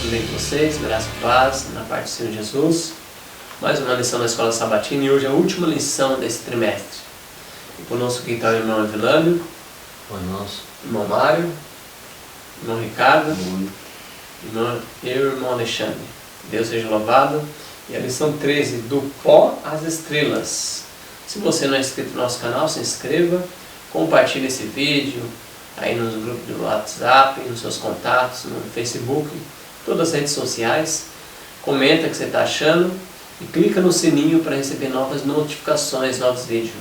tudo bem com vocês? Graça e paz, na parte do Senhor Jesus. Mais uma lição na Escola Sabatina e hoje é a última lição desse trimestre. Conosco aqui está o irmão Evilânio, irmão Mário, irmão Ricardo, irmão Alexandre. Deus seja louvado. E a lição 13, do pó às estrelas. Se você não é inscrito no nosso canal, se inscreva, compartilhe esse vídeo aí nos grupos do WhatsApp, nos seus contatos, no Facebook, todas as redes sociais. Comenta o que você está achando e clica no sininho para receber novas notificações, novos vídeos.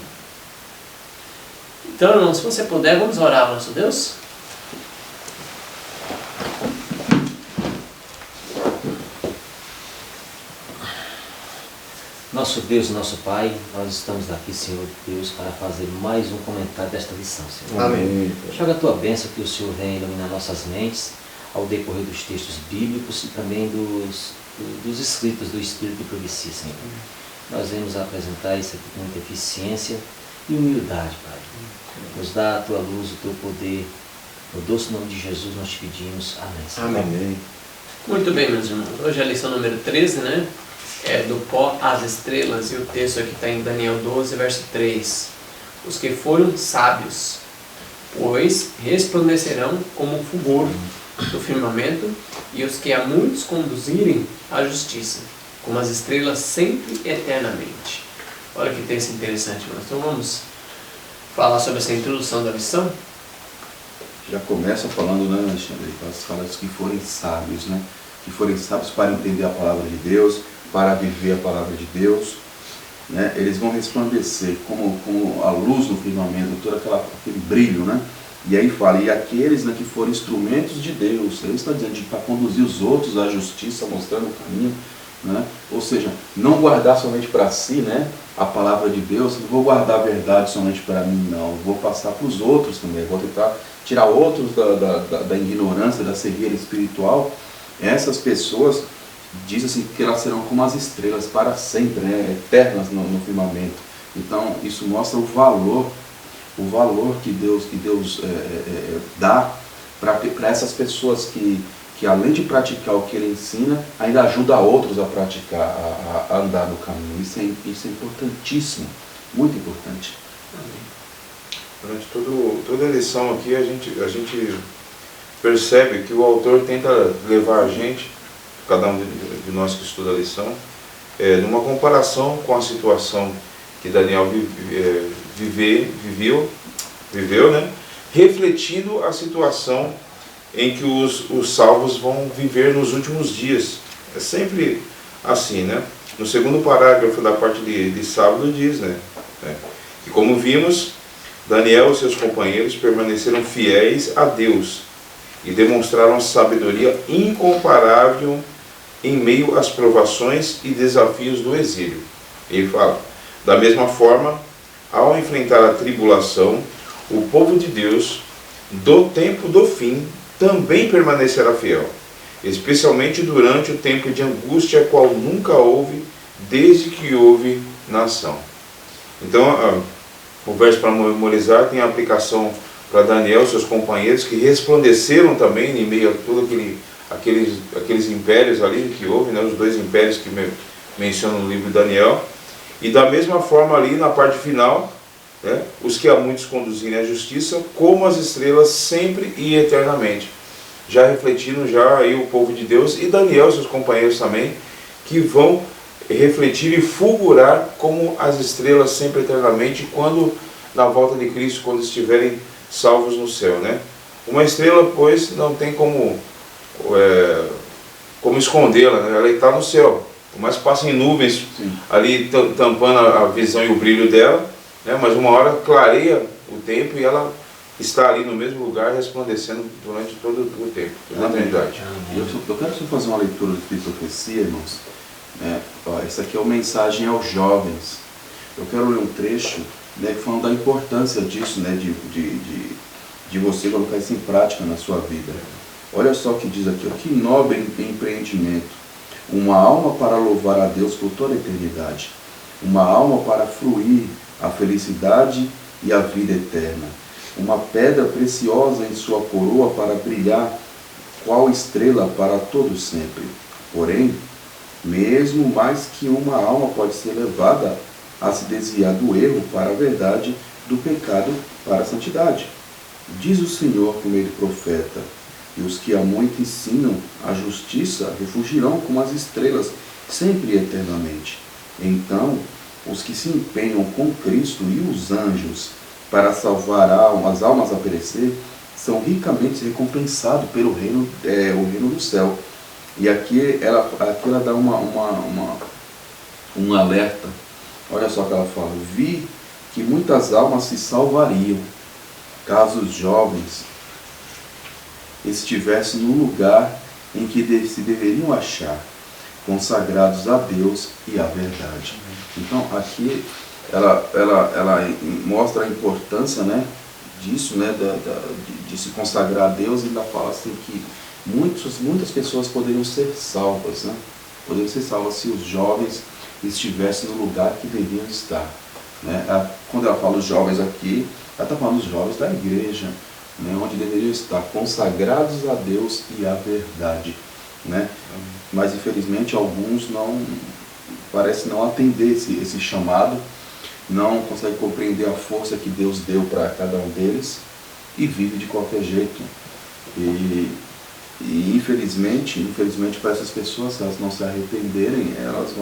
Então, irmão, se você puder, vamos orar ao nosso Deus? Nosso Deus, nosso Pai, nós estamos aqui, Senhor Deus, para fazer mais um comentário desta lição, Senhor. Amém. Joga a Tua bênção que o Senhor venha iluminar nossas mentes ao decorrer dos textos bíblicos e também dos escritos do Espírito de Profecia, Senhor. Nós vamos apresentar isso aqui com muita eficiência e humildade, Pai. Nos dá a Tua luz, o Teu poder. No doce nome de Jesus nós te pedimos. Amém, Senhor. Amém. Muito bem, meus irmãos. Hoje é a lição número 13, né? É do pó às estrelas, e o texto aqui está em Daniel 12, verso 3. Os que foram sábios, pois resplandecerão como o fulgor do firmamento, e os que a muitos conduzirem à justiça, como as estrelas sempre e eternamente. Olha que texto interessante, irmãos. Então vamos falar sobre essa introdução da lição. Já começa falando, né, Alexandre, fala dos que forem sábios, né? Que forem sábios para entender a palavra de Deus, para viver a palavra de Deus, né? Eles vão resplandecer como a luz no firmamento, todo aquele brilho, né? E aí fala, e aqueles, né, que forem instrumentos de Deus, ele está dizendo para conduzir os outros à justiça, mostrando o caminho, né? Ou seja, não guardar somente para si, né, a palavra de Deus, não vou guardar a verdade somente para mim, não, vou passar para os outros também, vou tentar tirar outros da ignorância, da cegueira espiritual. Essas pessoas, diz assim, que elas serão como as estrelas para sempre, né, eternas no firmamento. Então isso mostra o valor que Deus dá para essas pessoas que além de praticar o que Ele ensina, ainda ajuda outros a praticar, a andar no caminho. Isso é importantíssimo, muito importante. Durante toda a lição aqui a gente percebe que o autor tenta levar a gente, cada um de nós que estuda a lição, numa comparação com a situação que Daniel viveu, né? Refletindo a situação em que os salvos vão viver nos últimos dias. É sempre assim, né? No segundo parágrafo da parte de sábado diz, né, que como vimos, Daniel e seus companheiros permaneceram fiéis a Deus e demonstraram sabedoria incomparável em meio às provações e desafios do exílio. Ele fala, da mesma forma, ao enfrentar a tribulação, o povo de Deus, do tempo do fim, também permanecerá fiel, especialmente durante o tempo de angústia, qual nunca houve desde que houve nação. Então, o verso para memorizar tem a aplicação para Daniel e seus companheiros, que resplandeceram também em meio a todos aqueles impérios ali que houve, né, os dois impérios que mencionam no livro de Daniel. E da mesma forma ali na parte final, né, os que a muitos conduzirem à justiça, como as estrelas sempre e eternamente. Já refletindo já aí o povo de Deus e Daniel e seus companheiros também, que vão refletir e fulgurar como as estrelas sempre e eternamente, quando na volta de Cristo, quando estiverem salvos no céu, né? Uma estrela, pois, não tem como escondê-la, né? Ela está no céu, mas passa em nuvens, sim, ali tampando a visão e o brilho dela, né? Mas uma hora clareia o tempo e ela está ali no mesmo lugar, resplandecendo durante todo o tempo, toda a eternidade. Eu quero só fazer uma leitura de profecia, irmãos. Essa aqui é uma mensagem aos jovens. Eu quero ler um trecho, né, falando da importância disso, né, de você colocar isso em prática na sua vida. Olha só o que diz aqui, que nobre empreendimento, uma alma para louvar a Deus por toda a eternidade, uma alma para fruir a felicidade e a vida eterna, uma pedra preciosa em sua coroa para brilhar qual estrela para todo sempre. Porém, mesmo mais que uma alma pode ser levada a se desviar do erro para a verdade, do pecado para a santidade. Diz o Senhor por meio do profeta: e os que há muito ensinam a justiça refugirão como as estrelas, sempre e eternamente. Então, os que se empenham com Cristo e os anjos para salvar as almas a perecer, são ricamente recompensados pelo reino, o reino do céu. E aqui ela dá um alerta. Olha só o que ela fala: vi que muitas almas se salvariam, caso os jovens estivessem no lugar em que se deveriam achar, consagrados a Deus e à verdade. Então aqui ela mostra a importância, né, disso, né, de se consagrar a Deus, e ainda fala assim que muitas pessoas poderiam ser salvas, né? Poderiam ser salvas se os jovens estivessem no lugar que deveriam estar, né? Quando ela fala os jovens aqui, ela está falando os jovens da igreja, né, onde deveriam estar consagrados a Deus e à verdade, né? Mas infelizmente alguns parecem não atender esse chamado, não conseguem compreender a força que Deus deu para cada um deles e vive de qualquer jeito. E infelizmente para essas pessoas, se elas não se arrependerem, elas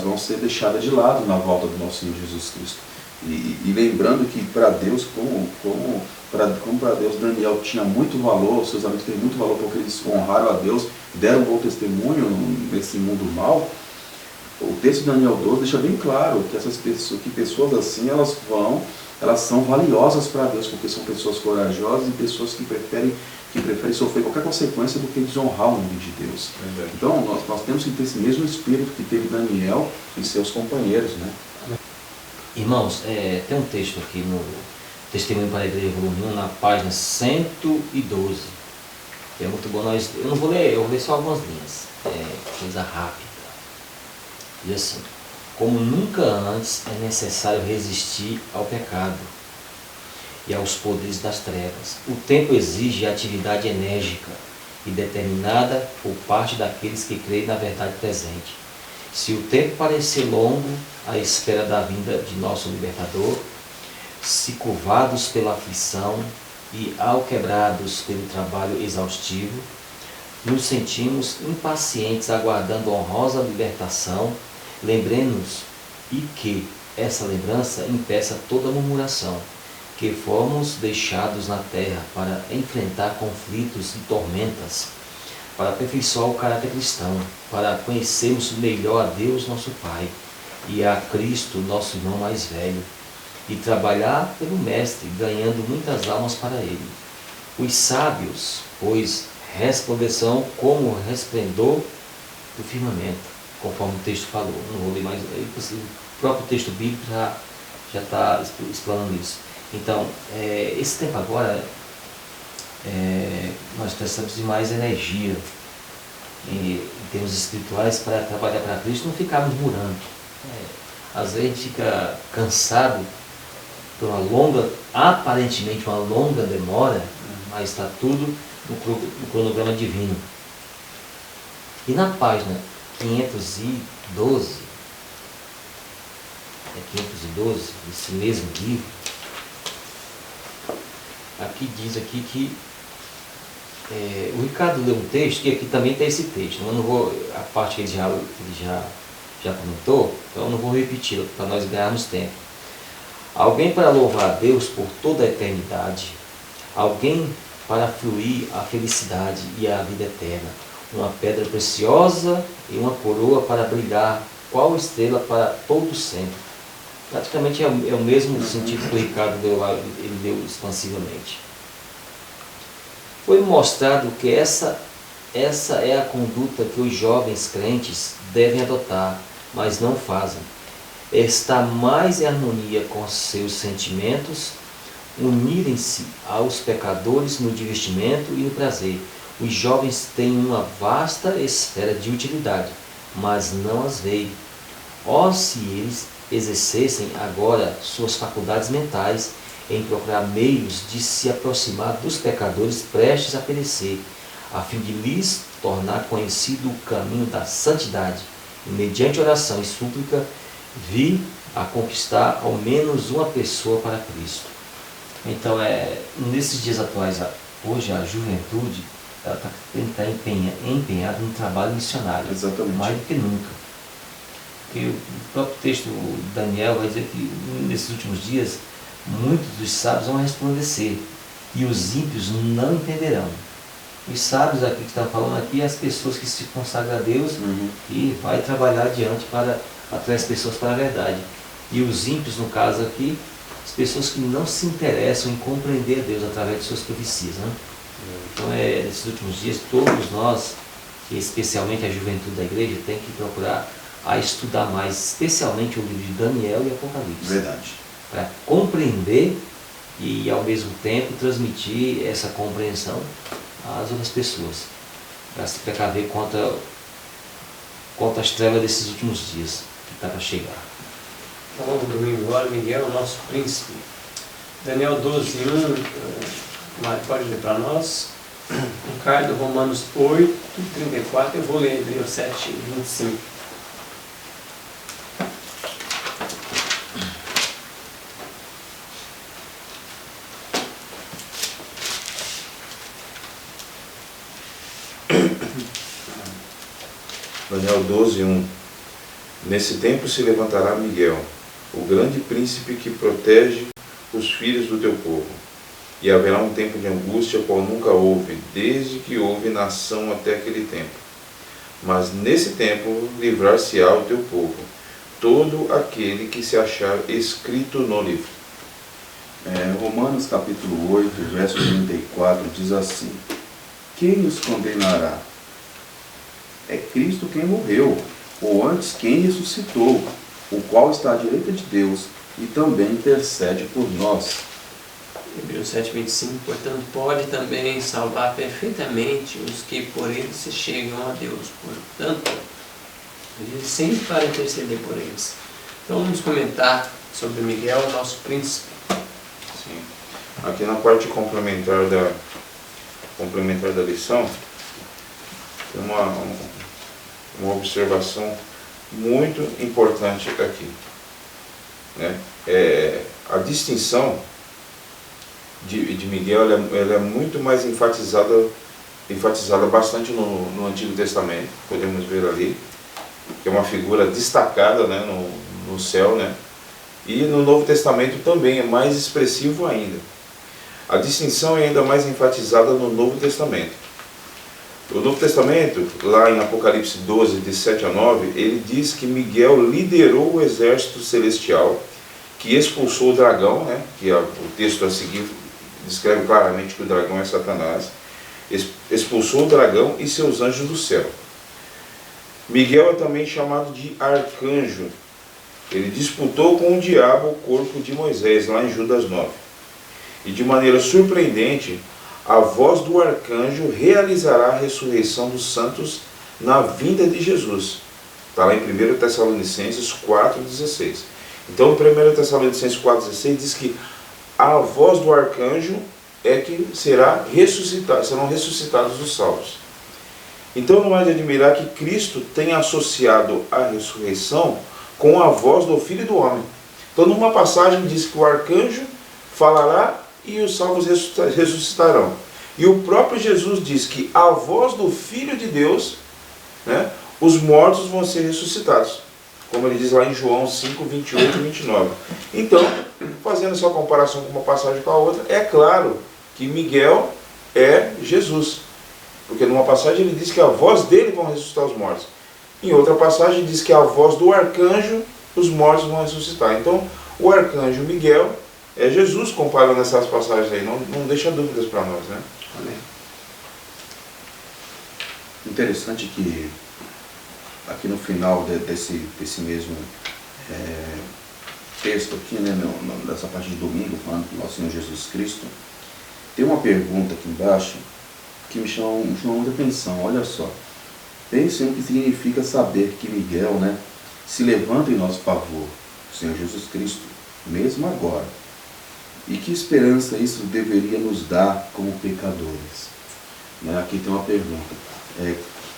vão ser deixadas de lado na volta do nosso Senhor Jesus Cristo. E lembrando que para Deus, como para Deus, Daniel tinha muito valor, seus amigos têm muito valor porque eles honraram a Deus, deram um bom testemunho nesse mundo mal. O texto de Daniel 12 deixa bem claro que pessoas assim, elas são valiosas para Deus, porque são pessoas corajosas e pessoas que preferem sofrer qualquer consequência do que desonrar o nome de Deus. Então nós temos que ter esse mesmo espírito que teve Daniel e seus companheiros, né? Irmãos, tem um texto aqui no Testemunho para a Igreja, volume 1, na página 112, que é muito bom. Eu não vou ler, eu vou ler só algumas linhas, coisa rápida. Diz assim: como nunca antes é necessário resistir ao pecado e aos poderes das trevas. O tempo exige atividade enérgica e determinada por parte daqueles que creem na verdade presente. Se o tempo parecer longo à espera da vinda de nosso libertador, se curvados pela aflição e alquebrados pelo trabalho exaustivo, nos sentimos impacientes aguardando a honrosa libertação, lembremos e que essa lembrança impeça toda murmuração, que fomos deixados na terra para enfrentar conflitos e tormentas, para aperfeiçoar o caráter cristão, para conhecermos melhor a Deus nosso Pai e a Cristo nosso irmão mais velho, e trabalhar pelo Mestre, ganhando muitas almas para Ele. Os sábios, pois, resplandecerão como o resplendor do firmamento, conforme o texto falou. Não vou ler mais, o próprio texto bíblico já está explanando isso. Então, esse tempo agora, nós precisamos de mais energia em termos espirituais para trabalhar para Cristo, não ficarmos murando. Às vezes a gente fica cansado por aparentemente uma longa demora, mas está tudo no cronograma divino. E na página 512, esse mesmo livro, aqui diz aqui que o Ricardo leu um texto, e aqui também tem esse texto, eu não vou, a parte que ele já comentou, então eu não vou repetir para nós ganharmos tempo. Alguém para louvar a Deus por toda a eternidade, alguém para fluir a felicidade e a vida eterna, uma pedra preciosa e uma coroa para brilhar, qual estrela para todo sempre. Praticamente é o mesmo sentido que o Ricardo deu lá, ele deu expansivamente. Foi mostrado que essa é a conduta que os jovens crentes devem adotar, mas não fazem. Está mais em harmonia com seus sentimentos, unirem-se aos pecadores no divertimento e no prazer. Os jovens têm uma vasta esfera de utilidade, mas não as veem. Se eles exercessem agora suas faculdades mentais em procurar meios de se aproximar dos pecadores prestes a perecer, a fim de lhes tornar conhecido o caminho da santidade, e mediante oração e súplica, vir a conquistar ao menos uma pessoa para Cristo. Então, nesses dias atuais, hoje a juventude está empenhada no trabalho missionário. Exatamente. Mais do que nunca. Porque o próprio texto de Daniel vai dizer que nesses últimos dias muitos dos sábios vão resplandecer e os ímpios não entenderão. Os sábios aqui que estão falando aqui, as pessoas que se consagram a Deus e vai trabalhar adiante para atrair as pessoas para a verdade. E os ímpios, no caso aqui, as pessoas que não se interessam em compreender a Deus através de suas profecias, né? Então, nesses últimos dias, todos nós, especialmente a juventude da igreja, tem que procurar a estudar mais, especialmente o livro de Daniel e Apocalipse. Verdade. Para compreender e, ao mesmo tempo, transmitir essa compreensão às outras pessoas, para se precaver contra as trevas desses últimos dias que está para chegar. Então, no domingo agora, Miguel, nosso príncipe. Daniel 12:1, Mário pode ler para nós. Ricardo, Romanos 8:34, eu vou ler Hebreus 7:25. Daniel 12:1. Nesse tempo se levantará Miguel, o grande príncipe que protege os filhos do teu povo. E haverá um tempo de angústia qual nunca houve, desde que houve nação até aquele tempo. Mas nesse tempo livrar-se-á o teu povo, todo aquele que se achar escrito no livro. Romanos capítulo 8, verso 34 diz assim: quem os condenará? É Cristo quem morreu, ou antes quem ressuscitou, o qual está à direita de Deus e também intercede por nós. Hebreus 7:25, portanto, pode também salvar perfeitamente os que por ele se chegam a Deus. Portanto, ele sempre para interceder por eles. Então vamos comentar sobre Miguel, nosso príncipe. Sim. Aqui na parte complementar da lição, tem uma observação muito importante aqui, né? A distinção de Miguel ela é muito mais enfatizada bastante no Antigo Testamento, podemos ver ali, que é uma figura destacada, né, no céu, né? E no Novo Testamento também é mais expressivo ainda. A distinção é ainda mais enfatizada no Novo Testamento. O Novo Testamento, lá em Apocalipse 12, de 7 a 9, ele diz que Miguel liderou o exército celestial que expulsou o dragão, né? Que o texto a seguir descreve claramente que o dragão é Satanás, expulsou o dragão e seus anjos do céu. Miguel é também chamado de arcanjo. Ele disputou com o diabo o corpo de Moisés, lá em Judas 9. E de maneira surpreendente, a voz do arcanjo realizará a ressurreição dos santos na vinda de Jesus. Está lá em 1 Tessalonicenses 4,16. Então, em 1 Tessalonicenses 4,16 diz que a voz do arcanjo é que serão ressuscitados os salvos. Então não é de admirar que Cristo tenha associado a ressurreição com a voz do Filho do Homem. Então numa passagem diz que o arcanjo falará e os salvos ressuscitarão. E o próprio Jesus diz que a voz do Filho de Deus, né, os mortos vão ser ressuscitados. Como ele diz lá em João 5, 28 e 29. Então, fazendo essa comparação com uma passagem com a outra, é claro que Miguel é Jesus. Porque numa passagem ele diz que a voz dele vão ressuscitar os mortos. Em outra passagem diz que a voz do arcanjo, os mortos vão ressuscitar. Então, o arcanjo Miguel é Jesus, comparando essas passagens aí. Não deixa dúvidas para nós, né? Amém. Interessante que aqui no final desse mesmo texto aqui, né, nessa parte de domingo, falando do nosso Senhor Jesus Cristo, tem uma pergunta aqui embaixo que me chamou muita atenção. Olha só, pensem o que significa saber que Miguel, né, se levanta em nosso favor, o Senhor Jesus Cristo, mesmo agora. E que esperança isso deveria nos dar como pecadores? Né? Aqui tem uma pergunta.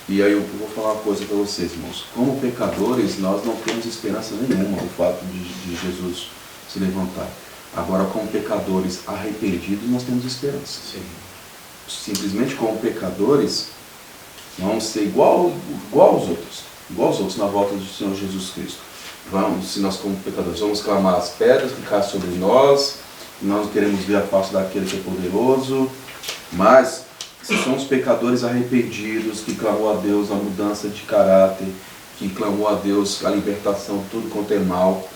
E aí eu vou falar uma coisa para vocês, irmãos. Como pecadores, nós não temos esperança nenhuma do fato de Jesus se levantar. Agora, como pecadores arrependidos, nós temos esperança. Sim. Simplesmente como pecadores, vamos ser igual aos outros na volta do Senhor Jesus Cristo. Se nós como pecadores vamos clamar as pedras que caem sobre nós, nós queremos ver a face daquele que é poderoso, mas se somos pecadores arrependidos, que clamou a Deus a mudança de caráter, que clamou a Deus a libertação de tudo quanto é mal,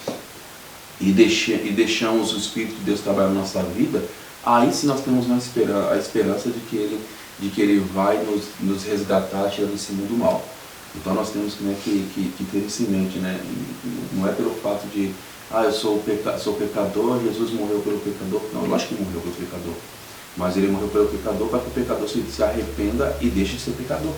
e deixamos o Espírito de Deus trabalhar na nossa vida, aí sim nós temos a esperança de que Ele vai nos resgatar tirando esse mundo mal. Então nós temos que ter isso em mente, né? Não é pelo fato de, eu sou pecador, Jesus morreu pelo pecador. Não, eu acho que morreu pelo pecador. Mas Ele morreu pelo pecador para que o pecador se arrependa e deixe de ser pecador.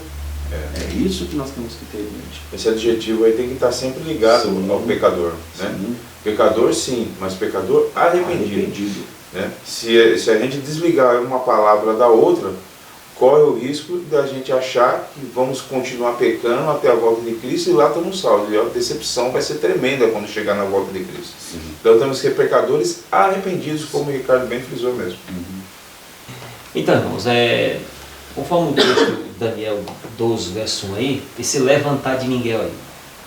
É isso que nós temos que ter em mente. Esse adjetivo aí tem que estar sempre ligado ao pecador. Né? Sim. Pecador sim, mas pecador arrependido. Né? Se a gente desligar uma palavra da outra, corre o risco da gente achar que vamos continuar pecando até a volta de Cristo e lá estamos salvos. E a decepção vai ser tremenda quando chegar na volta de Cristo. Sim. Então temos que ser pecadores arrependidos, como o Ricardo bem frisou mesmo. Então, irmãos, conforme o texto de Daniel 12, verso 1 aí, esse levantar de Miguel aí.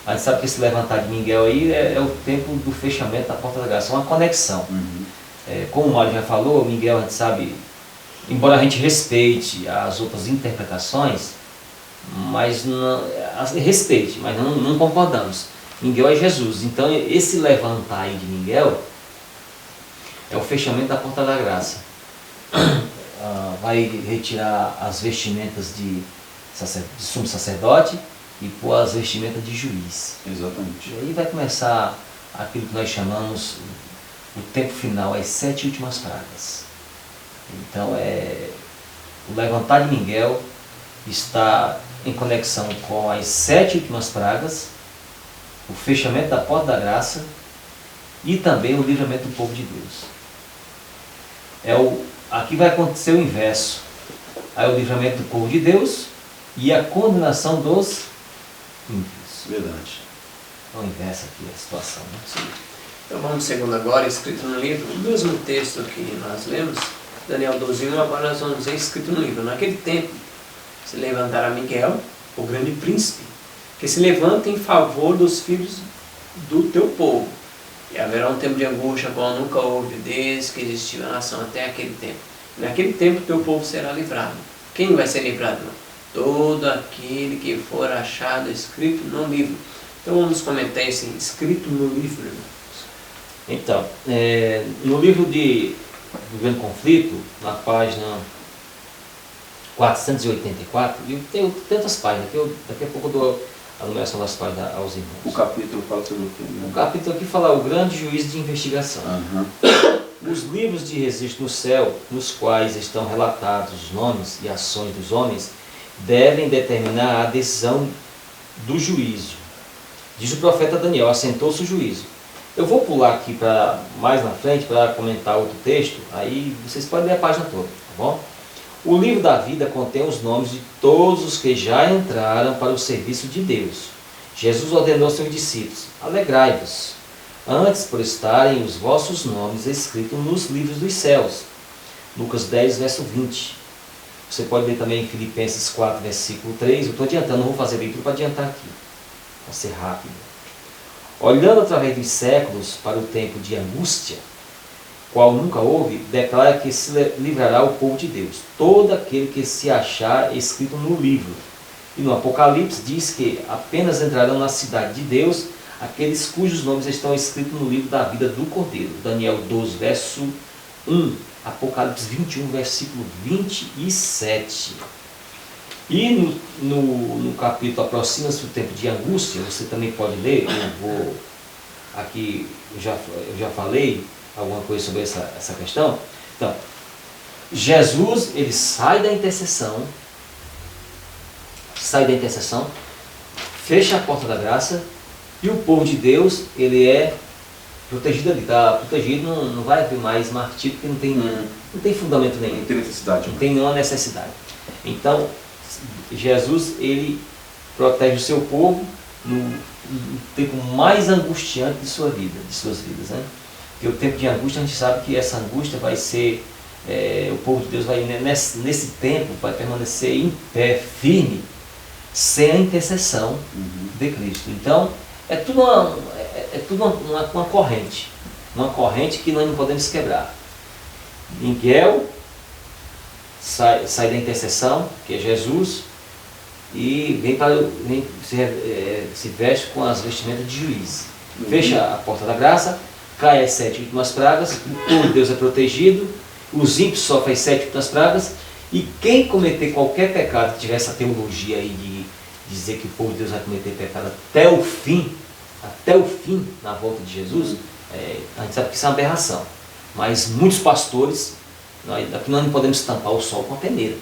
A gente sabe que esse levantar de Miguel aí é o tempo do fechamento da porta da graça, uma conexão. Como o Mário já falou, Miguel, a gente sabe, embora a gente respeite as outras interpretações, mas respeite, mas não concordamos. Miguel é Jesus. Então esse levantar aí de Miguel é o fechamento da porta da graça. Vai retirar as vestimentas de sumo sacerdote e pôr as vestimentas de juiz. Exatamente. E aí vai começar aquilo que nós chamamos o tempo final, as 7 últimas pragas. Então o levantar de Miguel está em conexão com as 7 últimas pragas, o fechamento da porta da graça e também o livramento do povo de Deus. Aqui vai acontecer o inverso. Aí o livramento do povo de Deus e a condenação dos ímpios. Verdade. É o inverso aqui a situação. Né? Sim. Então vamos segundo agora, escrito no livro, o mesmo texto que nós lemos, Daniel 12:1, agora nós vamos ver escrito no livro. Naquele tempo se levantará Miguel, o grande príncipe, que se levanta em favor dos filhos do teu povo. E haverá um tempo de angústia, qual nunca houve, desde que existiu a nação até aquele tempo. Naquele tempo teu povo será livrado. Quem vai ser livrado? Todo aquele que for achado escrito no livro. Então vamos comentar esse escrito no livro, irmãos. Então, no livro do Grande Conflito, na página 484, eu tenho tantas páginas, que daqui a pouco eu dou a numeração das páginas aos irmãos. O capítulo fala sobre o quê? O capítulo aqui fala o grande juiz de investigação. Os livros de registro no céu, nos quais estão relatados os nomes e ações dos homens, devem determinar a decisão do juízo. Diz o profeta Daniel, assentou-se o juízo. Eu vou pular aqui para mais na frente para comentar outro texto, aí vocês podem ler a página toda, tá bom? O livro da vida contém os nomes de todos os que já entraram para o serviço de Deus. Jesus ordenou aos seus discípulos, alegrai-vos, antes por estarem os vossos nomes escritos nos livros dos céus. Lucas 10, verso 20. Você pode ler também em Filipenses 4, versículo 3. Eu estou adiantando, não vou fazer leitura para adiantar aqui, para ser rápido. Olhando através dos séculos para o tempo de angústia, qual nunca houve, declara que se livrará o povo de Deus, todo aquele que se achar escrito no livro. E no Apocalipse diz que apenas entrarão na cidade de Deus aqueles cujos nomes estão escritos no livro da vida do Cordeiro. Daniel 12, verso 1, Apocalipse 21, versículo 27. E no capítulo Aproxima-se o tempo de angústia, você também pode ler, eu vou aqui, eu já falei alguma coisa sobre essa questão. Então, Jesus, ele sai da intercessão, fecha a porta da graça, e o povo de Deus, ele é protegido ali, está protegido, não vai haver mais martírio, porque não tem fundamento nenhum. Não tem necessidade. Não tem nenhuma necessidade. Então, Jesus, ele protege o seu povo no tempo mais angustiante de suas vidas, né? Porque o tempo de angústia, a gente sabe que essa angústia vai ser, o povo de Deus vai, nesse tempo, vai permanecer em pé, firme, sem a intercessão de Cristo. Então, é tudo uma corrente que nós não podemos quebrar. Miguel sai da intercessão, que é Jesus, e se veste com as vestimentas de juiz. Fecha a porta da graça, cai as 7 últimas pragas, o povo de Deus é protegido, os ímpios sofrem as 7 últimas pragas, e quem cometer qualquer pecado, que tiver essa teologia aí de dizer que o povo de Deus vai cometer pecado até o fim, na volta de Jesus, a gente sabe que isso é uma aberração. Mas muitos pastores, aqui nós não podemos tampar o sol com a peneira.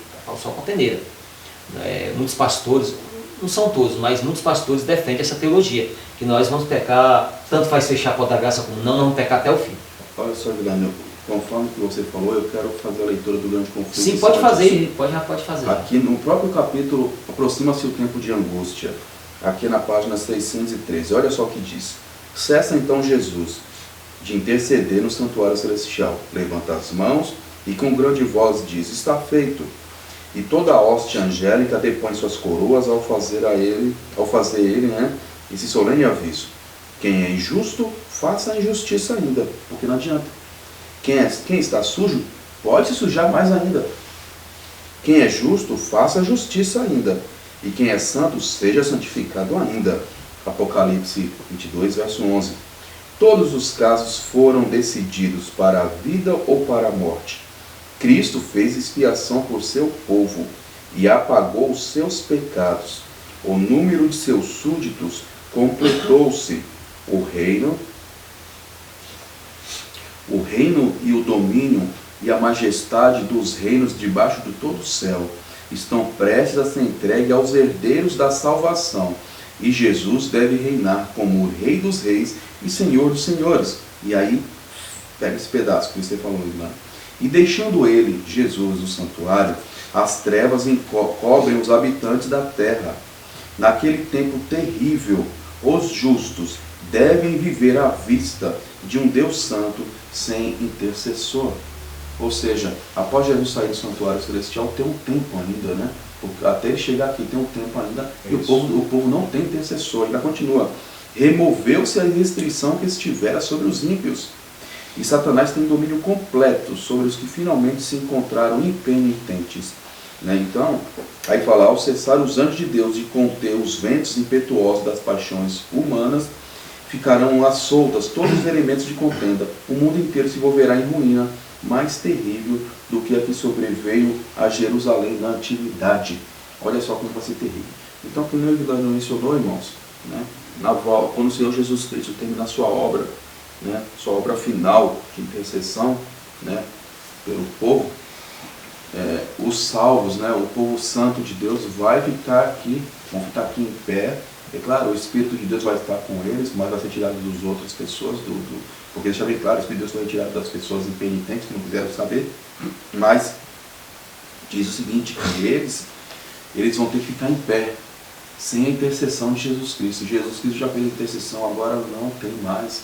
Muitos pastores, não são todos, mas muitos pastores defendem essa teologia, que nós vamos pecar, tanto faz fechar a porta da graça como não vamos pecar até o fim. Olha só, Guilherme, conforme que você falou, eu quero fazer a leitura do grande conflito. Sim, pode fazer, pode fazer. Aqui no próprio capítulo, aproxima-se o tempo de angústia, aqui na página 613, olha só o que diz. Cessa então Jesus de interceder no santuário celestial, levanta as mãos e com grande voz diz, está feito. E toda a hoste angélica depõe suas coroas ao fazer ele, esse solene aviso. Quem é injusto, faça a injustiça ainda, porque não adianta. Quem está sujo, pode se sujar mais ainda. Quem é justo, faça a justiça ainda. E quem é santo, seja santificado ainda. Apocalipse 22, verso 11. Todos os casos foram decididos para a vida ou para a morte. Cristo fez expiação por seu povo e apagou os seus pecados. O número de seus súditos completou-se. O reino e o domínio e a majestade dos reinos debaixo de todo o céu estão prestes a ser entregue aos herdeiros da salvação. E Jesus deve reinar como o Rei dos Reis e Senhor dos Senhores. E aí, pega esse pedaço que você falou, irmão. E deixando ele, Jesus, o santuário, as trevas cobrem os habitantes da terra. Naquele tempo terrível, os justos devem viver à vista de um Deus santo sem intercessor. Ou seja, após Jesus sair do santuário celestial, tem um tempo ainda, né? Até ele chegar aqui tem um tempo ainda, e o povo não tem intercessor, ainda continua. Removeu-se a restrição que estivera sobre os ímpios, e Satanás tem domínio completo sobre os que finalmente se encontraram impenitentes. Né? Então, aí fala, ao cessar os anjos de Deus de conter os ventos impetuosos das paixões humanas, ficarão lá soltas todos os elementos de contenda. O mundo inteiro se envolverá em ruína, mais terrível do que a que sobreveio a Jerusalém na antiguidade. Olha só como vai ser terrível. Então, como ele mencionou, irmãos, né? Quando o Senhor Jesus Cristo terminar sua obra, né? Sua obra final de intercessão, né? Pelo povo, os salvos, né? O povo santo de Deus vão ficar aqui em pé. É claro, o Espírito de Deus vai estar com eles, mas vai ser tirado das outras pessoas, porque deixa bem claro, o Espírito de Deus foi retirado das pessoas impenitentes que não quiseram saber, mas diz o seguinte, que eles vão ter que ficar em pé, sem a intercessão de Jesus Cristo. Jesus Cristo já fez a intercessão, agora não tem mais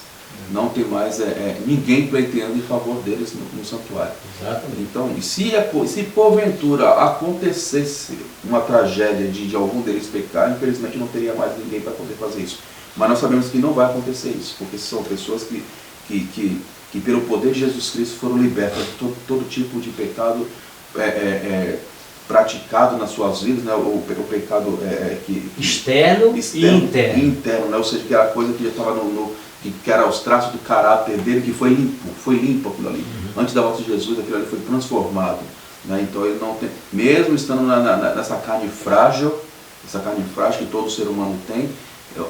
ninguém pleiteando em favor deles no santuário. Exatamente. Então, se porventura acontecesse uma tragédia de algum deles pecar, infelizmente não teria mais ninguém para poder fazer isso. Mas nós sabemos que não vai acontecer isso, porque são pessoas que pelo poder de Jesus Cristo foram libertas de todo tipo de pecado praticado nas suas vidas, né? O pecado externo e interno. Né? Ou seja, que era coisa que já estava que era os traços do caráter dele, que foi limpo aquilo ali. Antes da volta de Jesus, aquilo ali foi transformado. Né? Então ele não tem, mesmo estando nessa carne frágil que todo ser humano tem,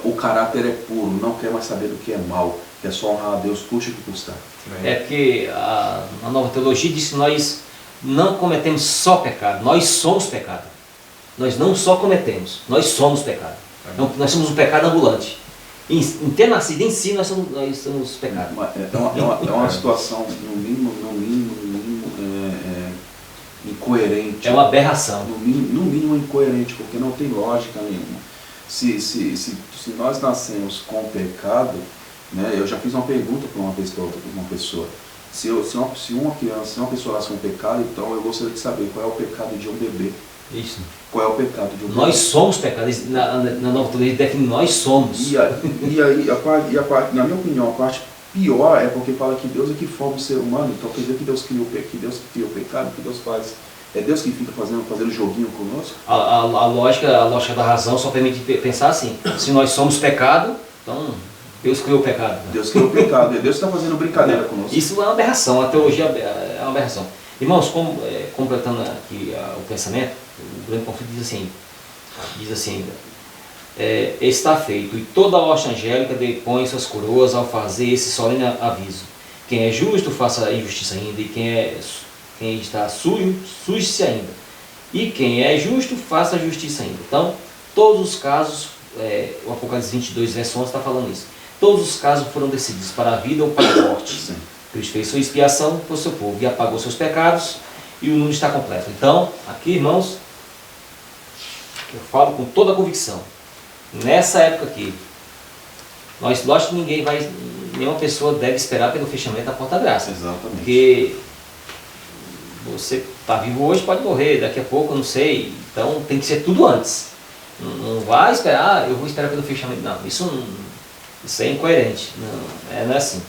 o caráter é puro, não quer mais saber do que é mal, quer só honrar a Deus, custe o que custar. Porque a nova teologia diz que nós não cometemos só pecado, nós somos pecado. Nós não só cometemos, nós somos pecado. Então, nós somos um pecado ambulante. Em ter nascido em si, nós somos pecados. É uma situação, no mínimo, incoerente. É uma aberração. No mínimo incoerente, porque não tem lógica nenhuma. Se nós nascemos com pecado, né, eu já fiz uma pergunta para uma pessoa. Se uma pessoa nasce com pecado, então eu gostaria de saber qual é o pecado de um bebê. Isso. Qual é o pecado de um bebê? Nós somos pecadores. Na Nova Teologia define nós somos. E aí, na minha opinião, a parte pior é porque fala que Deus é que forma o ser humano. Então quer dizer que Deus cria o pecado, que Deus faz. É Deus que fica fazendo joguinho conosco? A lógica da razão só permite pensar assim. Se nós somos pecado, então Deus criou o pecado. Né? Deus criou o pecado. Deus está fazendo brincadeira conosco. Isso é uma aberração. A teologia é uma aberração. Irmãos, completando aqui o pensamento, o grande conflito diz assim ainda, está feito, e toda a hoste angélica depõe suas coroas ao fazer esse solene aviso. Quem é justo, faça injustiça ainda, e quem está sujo, suje-se ainda. E quem é justo, faça justiça ainda. Então, todos os casos, o Apocalipse 22, verso 11 está falando isso. Todos os casos foram decididos para a vida ou para a morte. Sim. Cristo fez sua expiação por seu povo e apagou seus pecados, e o mundo está completo. Então, aqui, irmãos, eu falo com toda a convicção. Nessa época aqui, lógico que nenhuma pessoa deve esperar pelo fechamento da porta da graça. Exatamente. Porque você está vivo hoje, pode morrer, daqui a pouco, eu não sei. Então tem que ser tudo antes. Não vai esperar, eu vou esperar pelo fechamento. Não, isso é incoerente. Não é assim.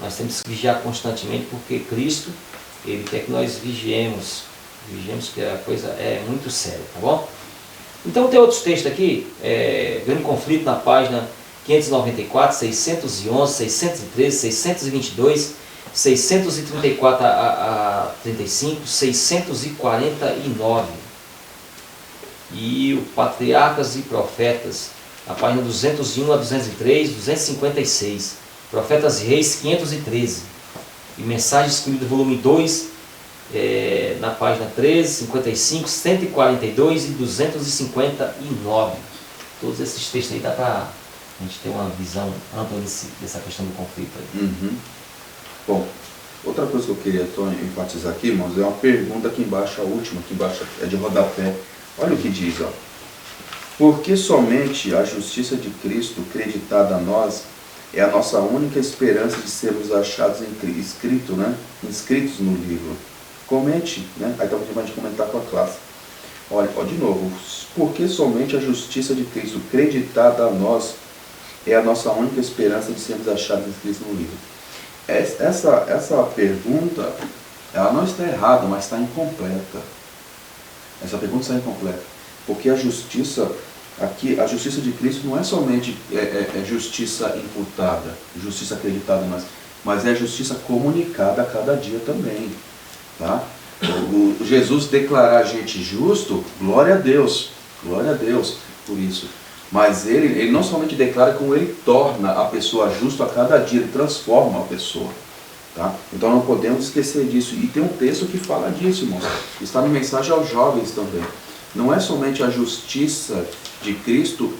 Nós temos que vigiar constantemente, porque Cristo, Ele quer que nós vigiemos. Vigiemos, que a coisa é muito séria, tá bom? Então tem outros textos aqui, grande conflito na página 594, 611, 613, 622, 634 a 35, 649. E o Patriarcas e Profetas, na página 201 a 203, 256. Profetas e Reis, 513. E Mensagens Escolhidas, volume 2, na página 13, 55, 142 e 259. Todos esses textos aí dá para a gente ter uma visão ampla dessa questão do conflito aí. Uhum. Bom, outra coisa que eu queria enfatizar aqui, irmãos, é uma pergunta aqui embaixo, a última, aqui embaixo, é de rodapé. Olha o que diz, ó. Porque somente a justiça de Cristo, creditada a nós, é a nossa única esperança de sermos achados inscritos no livro. Comente, né? Aí talvez a gente comentar com a classe. Olha, de novo. Porque somente a justiça de Cristo, creditada a nós, é a nossa única esperança de sermos achados inscritos no livro. Essa pergunta, ela não está errada, mas está incompleta. Essa pergunta está incompleta. Porque a justiça, aqui, a justiça de Cristo não é somente justiça imputada, justiça acreditada em nós, mas é justiça comunicada a cada dia também. Tá? Jesus declarar a gente justo, glória a Deus por isso. Mas ele não somente declara, como ele torna a pessoa justa a cada dia, ele transforma a pessoa. Tá? Então não podemos esquecer disso. E tem um texto que fala disso, irmãos. Está no Mensagem aos Jovens também. Não é somente a justiça de Cristo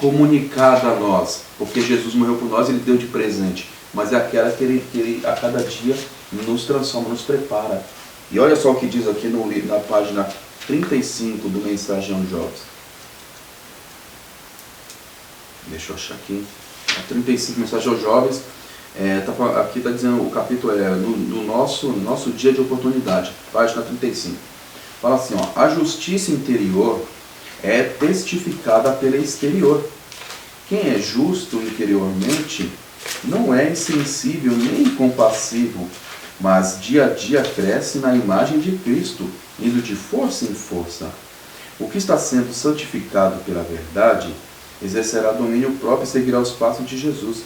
comunicada a nós, porque Jesus morreu por nós e ele deu de presente, mas é aquela que ele a cada dia nos transforma, nos prepara. E olha só o que diz aqui na página 35 do Mensagem aos Jovens. Deixa eu achar aqui. A 35, Mensagem aos Jovens. Aqui está dizendo, o capítulo no nosso dia de oportunidade, página 35. Fala assim, ó, a justiça interior é testificada pela exterior. Quem é justo interiormente não é insensível nem incompassivo, mas dia a dia cresce na imagem de Cristo, indo de força em força. O que está sendo santificado pela verdade exercerá domínio próprio e seguirá os passos de Jesus,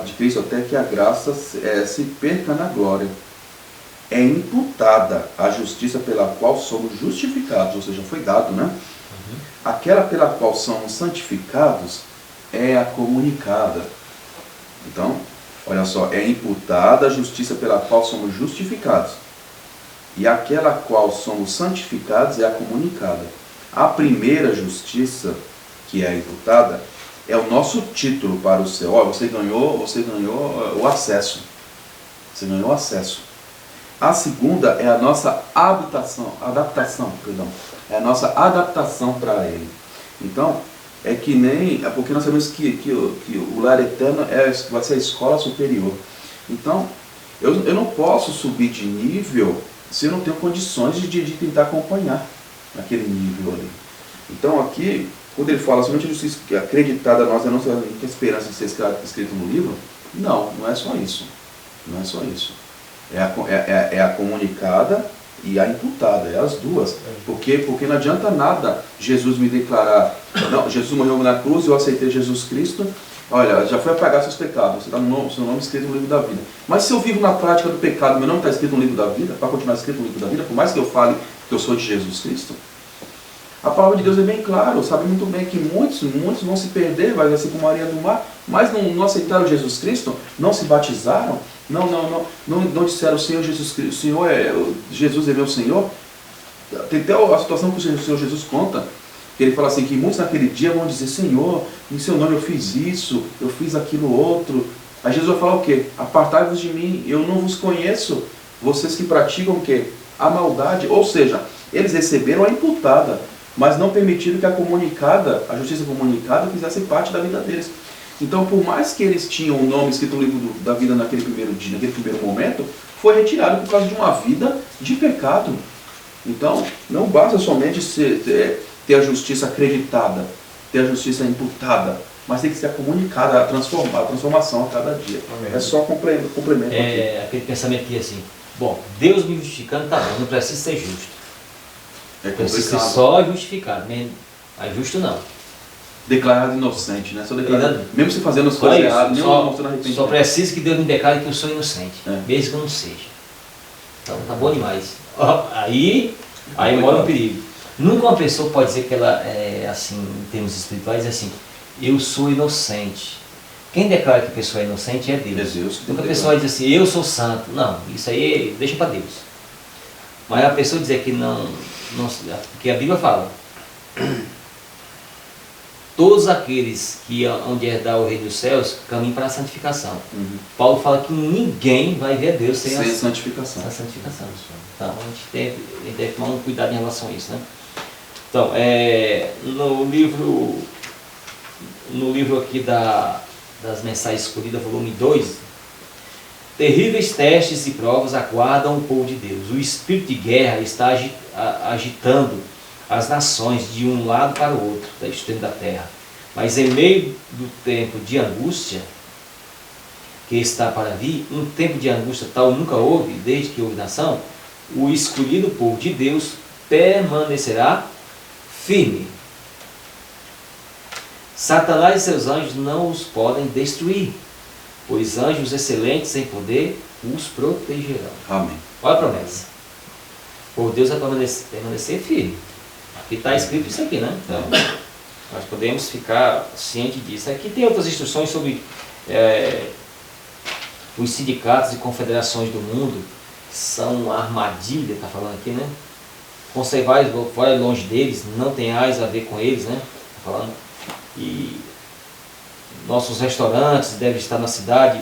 de Cristo, até que a graça se perca na glória. É imputada a justiça pela qual somos justificados, ou seja, foi dado, né? Uhum. Aquela pela qual somos santificados é a comunicada. Então, olha só, é imputada a justiça pela qual somos justificados. E aquela qual somos santificados é a comunicada. A primeira justiça, que é a imputada, é o nosso título para o céu. Ó, você ganhou o acesso. Você ganhou o acesso. A segunda é a nossa adaptação, é a nossa adaptação para ele. Então, é que nem, é porque nós sabemos que o lar eterno vai ser a escola superior. Então, eu não posso subir de nível se eu não tenho condições de tentar acompanhar aquele nível ali. Então aqui, quando ele fala somente a justiça acreditada a nós, a nossa esperança de ser escrito no livro, não é só isso. Não é só isso. É a comunicada e a imputada, é as duas. Porque não adianta nada Jesus me declarar, não, Jesus morreu na cruz, eu aceitei Jesus Cristo, olha, já foi apagar seus pecados, você está no seu nome escrito no livro da vida. Mas se eu vivo na prática do pecado, meu nome está escrito no livro da vida, para continuar escrito no livro da vida, por mais que eu fale que eu sou de Jesus Cristo, a palavra de Deus é bem claro, sabe muito bem que muitos vão se perder, vai ser como a areia do mar, mas não aceitaram Jesus Cristo, não se batizaram, não disseram, Senhor Jesus Cristo, Jesus é meu Senhor. Tem até a situação que o Senhor Jesus conta, que ele fala assim, que muitos naquele dia vão dizer, Senhor, em seu nome eu fiz isso, eu fiz aquilo outro. Aí Jesus vai falar o quê? Apartai-vos de mim, eu não vos conheço, vocês que praticam o quê? A maldade. Ou seja, eles receberam a imputada, mas não permitiram que a justiça comunicada fizesse parte da vida deles. Então, por mais que eles tinham o nome escrito no livro da vida naquele primeiro dia, naquele primeiro momento, foi retirado por causa de uma vida de pecado. Então, não basta somente ter a justiça acreditada, ter a justiça imputada, mas tem que ser comunicada, a transformação a cada dia. Amém. É só complemento aqui. Aquele pensamento aqui assim, bom, Deus me justificando, tá bom, não precisa ser justo. Precisa ser só justificado, mas justo não. Declarado inocente, né? Só declarado, mesmo se fazendo as coisas erradas, nem mostrando arrependimento. Só precisa que Deus me declare que eu sou inocente, mesmo que eu não seja. Então tá bom demais. Aí mora um perigo. Nunca uma pessoa pode dizer que ela é assim, em termos espirituais, é assim, eu sou inocente. Quem declara que a pessoa é inocente é Deus. Nunca a pessoa diz assim, eu sou santo. Não, isso aí deixa para Deus. Mas a pessoa dizer que não, porque a Bíblia fala, todos aqueles que onde herdar o reino dos céus caminham para a santificação. Paulo fala que ninguém vai ver Deus sem a santificação. Então a gente deve tomar um cuidado em relação a isso, né? Então, no livro aqui das Mensagens Escolhidas, volume 2, terríveis testes e provas aguardam o povo de Deus. O espírito de guerra está agitando as nações de um lado para o outro, da extremo da terra. Mas em meio do tempo de angústia que está para vir, um tempo de angústia tal nunca houve, desde que houve nação, o escolhido povo de Deus permanecerá firme. Satanás e seus anjos não os podem destruir, pois anjos excelentes em poder os protegerão. Amém. Olha a promessa. Por Deus vai permanecer firme. Aqui está escrito isso aqui, né? Então, nós podemos ficar cientes disso. Aqui tem outras instruções sobre os sindicatos e confederações do mundo. São uma armadilha, está falando aqui, né? Conservai fora longe deles, não tenhais a ver com eles, né? Está falando. E nossos restaurantes devem estar na cidade,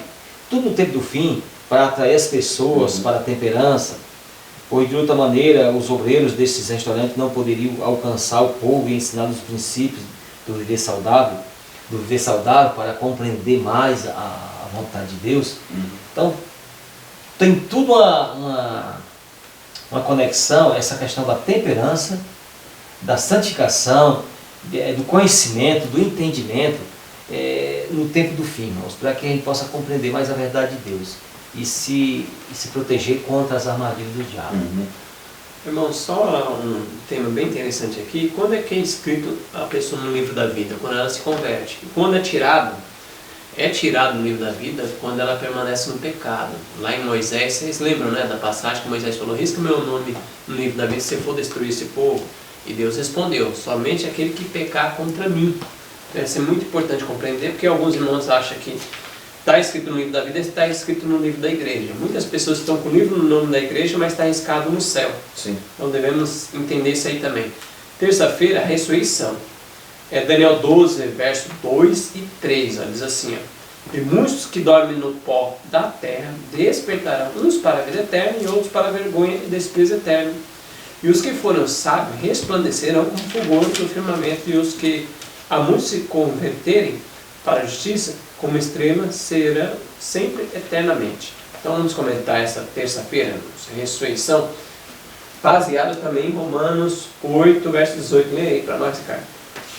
tudo no tempo do fim, para atrair as pessoas para a temperança, pois de outra maneira os obreiros desses restaurantes não poderiam alcançar o povo e ensinar os princípios do viver saudável para compreender mais a vontade de Deus. Então, tem tudo uma conexão, essa questão da temperança, da santificação, do conhecimento, do entendimento, no tempo do fim, irmãos, para que a gente possa compreender mais a verdade de Deus e se proteger contra as armadilhas do diabo. Irmão, só um tema bem interessante aqui. Quando é que é escrito a pessoa no livro da vida? Quando ela se converte. Quando é tirado no livro da vida quando ela permanece no pecado. Lá em Moisés, vocês lembram, né, da passagem que Moisés falou, risca meu nome no livro da vida se você for destruir esse povo. E Deus respondeu, somente aquele que pecar contra mim. Isso é muito importante compreender, porque alguns irmãos acham que está escrito no livro da vida e está escrito no livro da igreja. Muitas pessoas estão com o livro no nome da igreja, mas está arriscado no céu. Sim. Então devemos entender isso aí também. Terça-feira, a ressurreição. Daniel 12, verso 2 e 3, ó, diz assim, ó, e muitos que dormem no pó da terra despertarão, uns para a vida eterna e outros para a vergonha e desprezo eterno. E os que foram sábios resplandecerão como fulgor do firmamento, e os que a muitos se converterem para a justiça, como estrelas, serão sempre eternamente. Então vamos comentar essa terça-feira, ressurreição, baseado também em Romanos 8, verso 18. Leia aí para nós, Ricardo.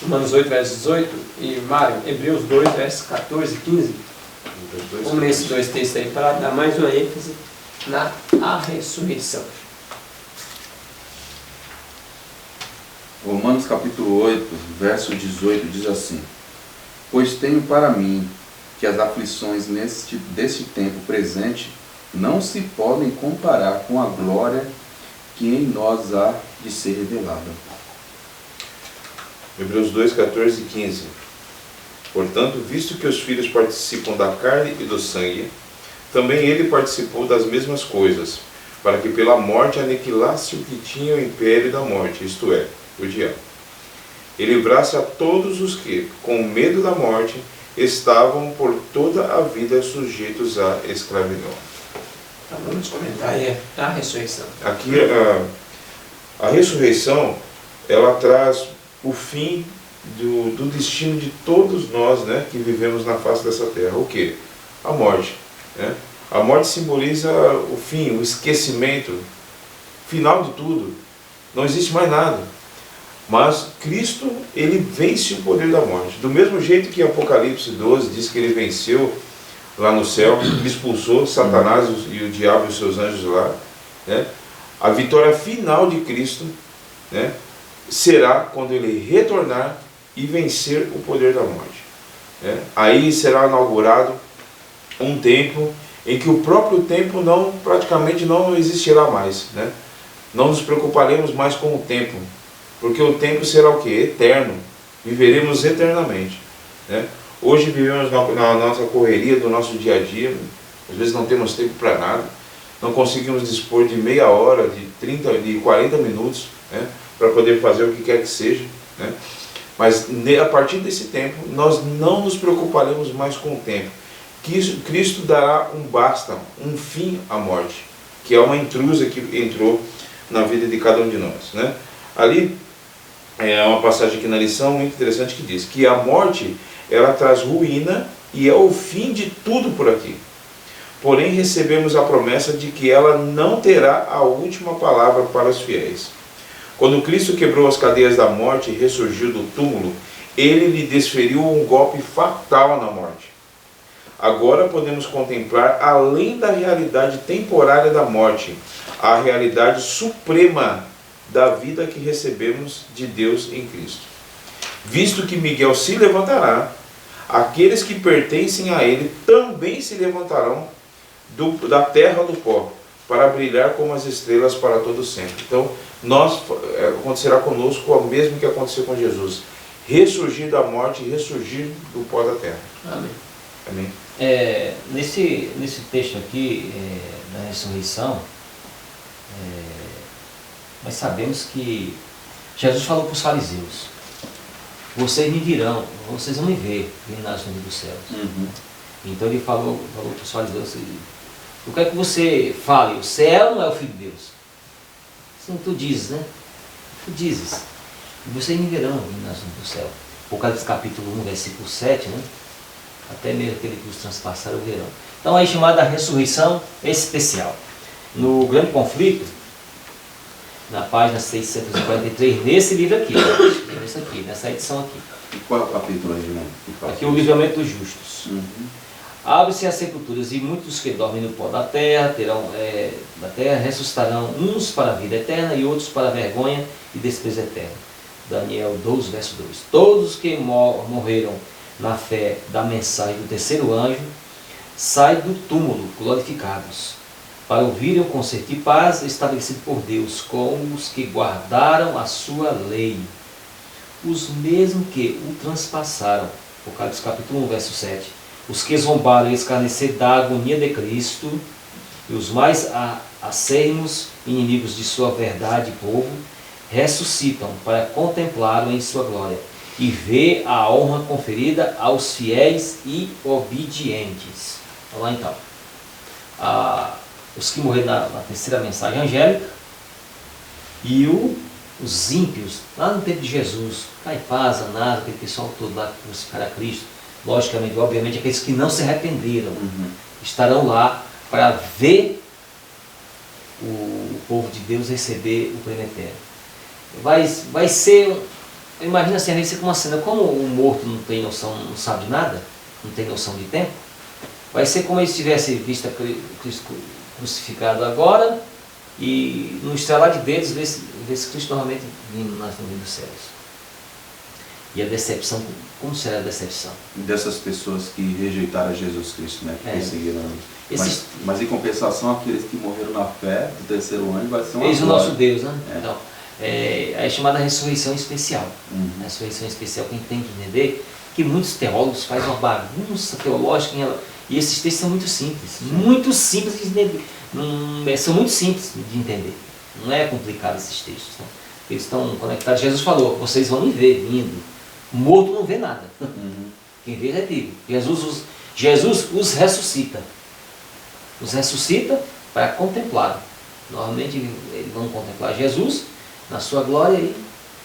Romanos 8, verso 18 e Mário, Hebreus 2, versos 14 e 15. Vamos ler esses dois textos aí para dar mais uma ênfase na ressurreição. Romanos capítulo 8, verso 18 diz assim: pois tenho para mim que as aflições deste tempo presente não se podem comparar com a glória que em nós há de ser revelada. Hebreus 2, 14 e 15. Portanto, visto que os filhos participam da carne e do sangue, também ele participou das mesmas coisas, para que pela morte aniquilasse o que tinha o império da morte, isto é, o diabo, e livrasse a todos os que, com medo da morte, estavam por toda a vida sujeitos à escravidão. Então vamos comentar aí a ressurreição. Aqui a ressurreição, ela traz o fim do destino de todos nós, né, que vivemos na face dessa terra. O quê? A morte. Né? A morte simboliza o fim, o esquecimento, final de tudo. Não existe mais nada. Mas Cristo, ele vence o poder da morte. Do mesmo jeito que Apocalipse 12 diz que ele venceu lá no céu, expulsou Satanás e o diabo e os seus anjos lá, né? A vitória final de Cristo, né, será quando ele retornar e vencer o poder da morte. Né? Aí será inaugurado um tempo em que o próprio tempo praticamente não existirá mais. Né? Não nos preocuparemos mais com o tempo, porque o tempo será o quê? Eterno. Viveremos eternamente. Né? Hoje vivemos na nossa correria do nosso dia a dia, às vezes não temos tempo para nada, não conseguimos dispor de meia hora, de 30, de 40 minutos, né, para poder fazer o que quer que seja. Né? Mas a partir desse tempo, nós não nos preocuparemos mais com o tempo. Cristo dará um basta, um fim à morte, que é uma intrusa que entrou na vida de cada um de nós. Né? Ali é uma passagem aqui na lição muito interessante que diz que a morte, ela traz ruína e é o fim de tudo por aqui. Porém, recebemos a promessa de que ela não terá a última palavra para os fiéis. Quando Cristo quebrou as cadeias da morte e ressurgiu do túmulo, ele lhe desferiu um golpe fatal na morte. Agora podemos contemplar, além da realidade temporária da morte, a realidade suprema da vida que recebemos de Deus em Cristo. Visto que Miguel se levantará, aqueles que pertencem a ele também se levantarão da terra do pó, para brilhar como as estrelas para todo sempre. Então, acontecerá conosco o mesmo que aconteceu com Jesus. Ressurgir da morte e ressurgir do pó da terra. Amém. Amém. Nesse texto aqui, da ressurreição, nós sabemos que Jesus falou para os fariseus: vocês me virão, vocês vão me ver nas nuvens dos céus. Então ele falou para os fariseus: eu quero que você fale, o céu não é o Filho de Deus. Assim tu dizes, né? Tu dizes. E vocês me verão nas nuvens do céu. Apocalipse capítulo 1, versículo 7, né? Até mesmo aquele que os transpassaram verão. Então aí chamada ressurreição especial. No Grande Conflito, na página 643, nesse livro aqui, nessa edição aqui. E qual é o capítulo aí, irmão? Aqui o livramento dos justos. Abre-se as sepulturas e muitos que dormem no pó da terra ressuscitarão, uns para a vida eterna e outros para a vergonha e desprezo eterno. Daniel 12, verso 2. Todos os que morreram na fé da mensagem do terceiro anjo saem do túmulo glorificados, para ouvirem o concerto de paz estabelecido por Deus com os que guardaram a sua lei, os mesmos que o transpassaram. Apocalipse capítulo 1, verso 7. Os que zombaram e escarneceram da agonia de Cristo, e os mais acérrimos inimigos de sua verdade e povo, ressuscitam para contemplá-lo em sua glória. e vê a honra conferida aos fiéis e obedientes. Vamos lá então. Os que morreram na terceira mensagem angélica e os ímpios, lá no tempo de Jesus, Caifás, Anás, aquele pessoal todo lá que crucificaram a Cristo, logicamente, obviamente, aqueles que não se arrependeram, estarão lá para ver o povo de Deus receber o prêmio eterno. Vai ser, imagina assim, vai ser como uma cena, como o morto não tem noção, não sabe de nada, não tem noção de tempo, vai ser como ele tivesse visto Cristo crucificado agora e no estralar de dedos vê se Cristo novamente vindo nas nuvens dos céus. E a decepção, como será a decepção? Dessas pessoas que rejeitaram Jesus Cristo, né? Que perseguiram. Mas em compensação, aqueles que morreram na fé do terceiro anjo vai ser uma eis o nosso Deus, né? É. Então, é chamada ressurreição especial. A ressurreição especial, quem tem que entender, que muitos teólogos fazem uma bagunça teológica e esses textos são muito simples de entender. São muito simples de entender. Não é complicado esses textos. Né? Eles estão conectados. Jesus falou, vocês vão me ver vindo. O morto não vê nada. Quem vê é vivo. Jesus os ressuscita. Os ressuscita para contemplar. Normalmente eles vão contemplar Jesus na sua glória e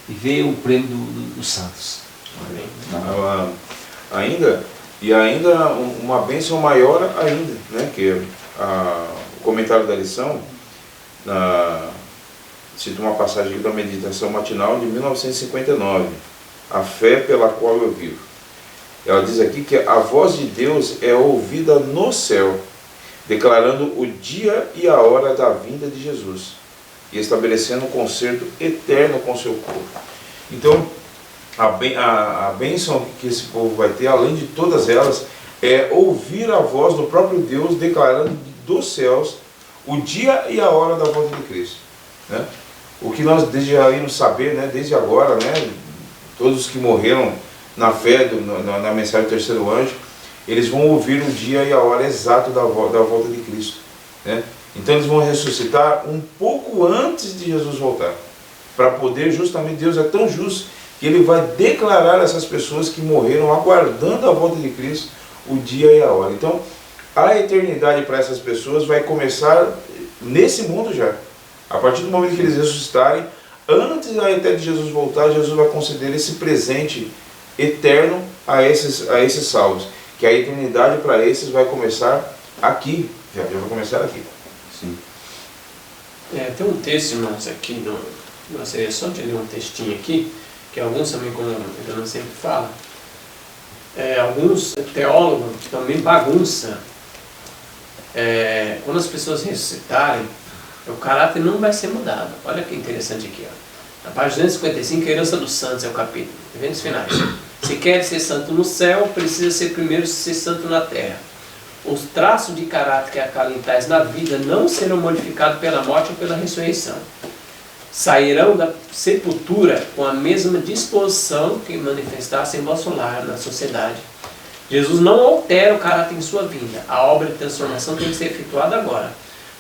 ver o prêmio dos santos. Amém. Ainda uma bênção maior ainda, né? Que o comentário da lição cita uma passagem aqui da meditação matinal de 1959, a fé pela qual eu vivo. Ela diz aqui que a voz de Deus é ouvida no céu, declarando o dia e a hora da vinda de Jesus e estabelecendo um concerto eterno com seu povo. Então, a bênção que esse povo vai ter, além de todas elas, é ouvir a voz do próprio Deus declarando dos céus o dia e a hora da volta de Cristo. Né? O que nós desejaríamos saber, né, desde agora, né, todos os que morreram na fé, na mensagem do terceiro anjo, eles vão ouvir o dia e a hora exato da volta de Cristo. Né? Então eles vão ressuscitar um pouco antes de Jesus voltar, para poder, justamente, Deus é tão justo que Ele vai declarar a essas pessoas que morreram aguardando a volta de Cristo o dia e a hora. Então, a eternidade para essas pessoas vai começar nesse mundo já. A partir do momento que eles ressuscitarem, antes até de Jesus voltar, Jesus vai conceder esse presente eterno a esses salvos. Que a eternidade para esses vai começar aqui. Já vai começar aqui. Sim. Tem um texto, irmãos, aqui, gostaria só de ler um textinho aqui, que alguns também, como eu sempre falo, alguns teólogos também bagunçam. Quando as pessoas ressuscitarem, o caráter não vai ser mudado. Olha que interessante aqui. Na página 255, a herança dos santos é o capítulo. Eventos finais. Se quer ser santo no céu, precisa ser primeiro ser santo na terra. Os traços de caráter que acalentais na vida não serão modificados pela morte ou pela ressurreição. Sairão da sepultura com a mesma disposição que manifestassem em vosso lar na sociedade. Jesus não altera o caráter em sua vida. A obra de transformação tem que ser efetuada agora.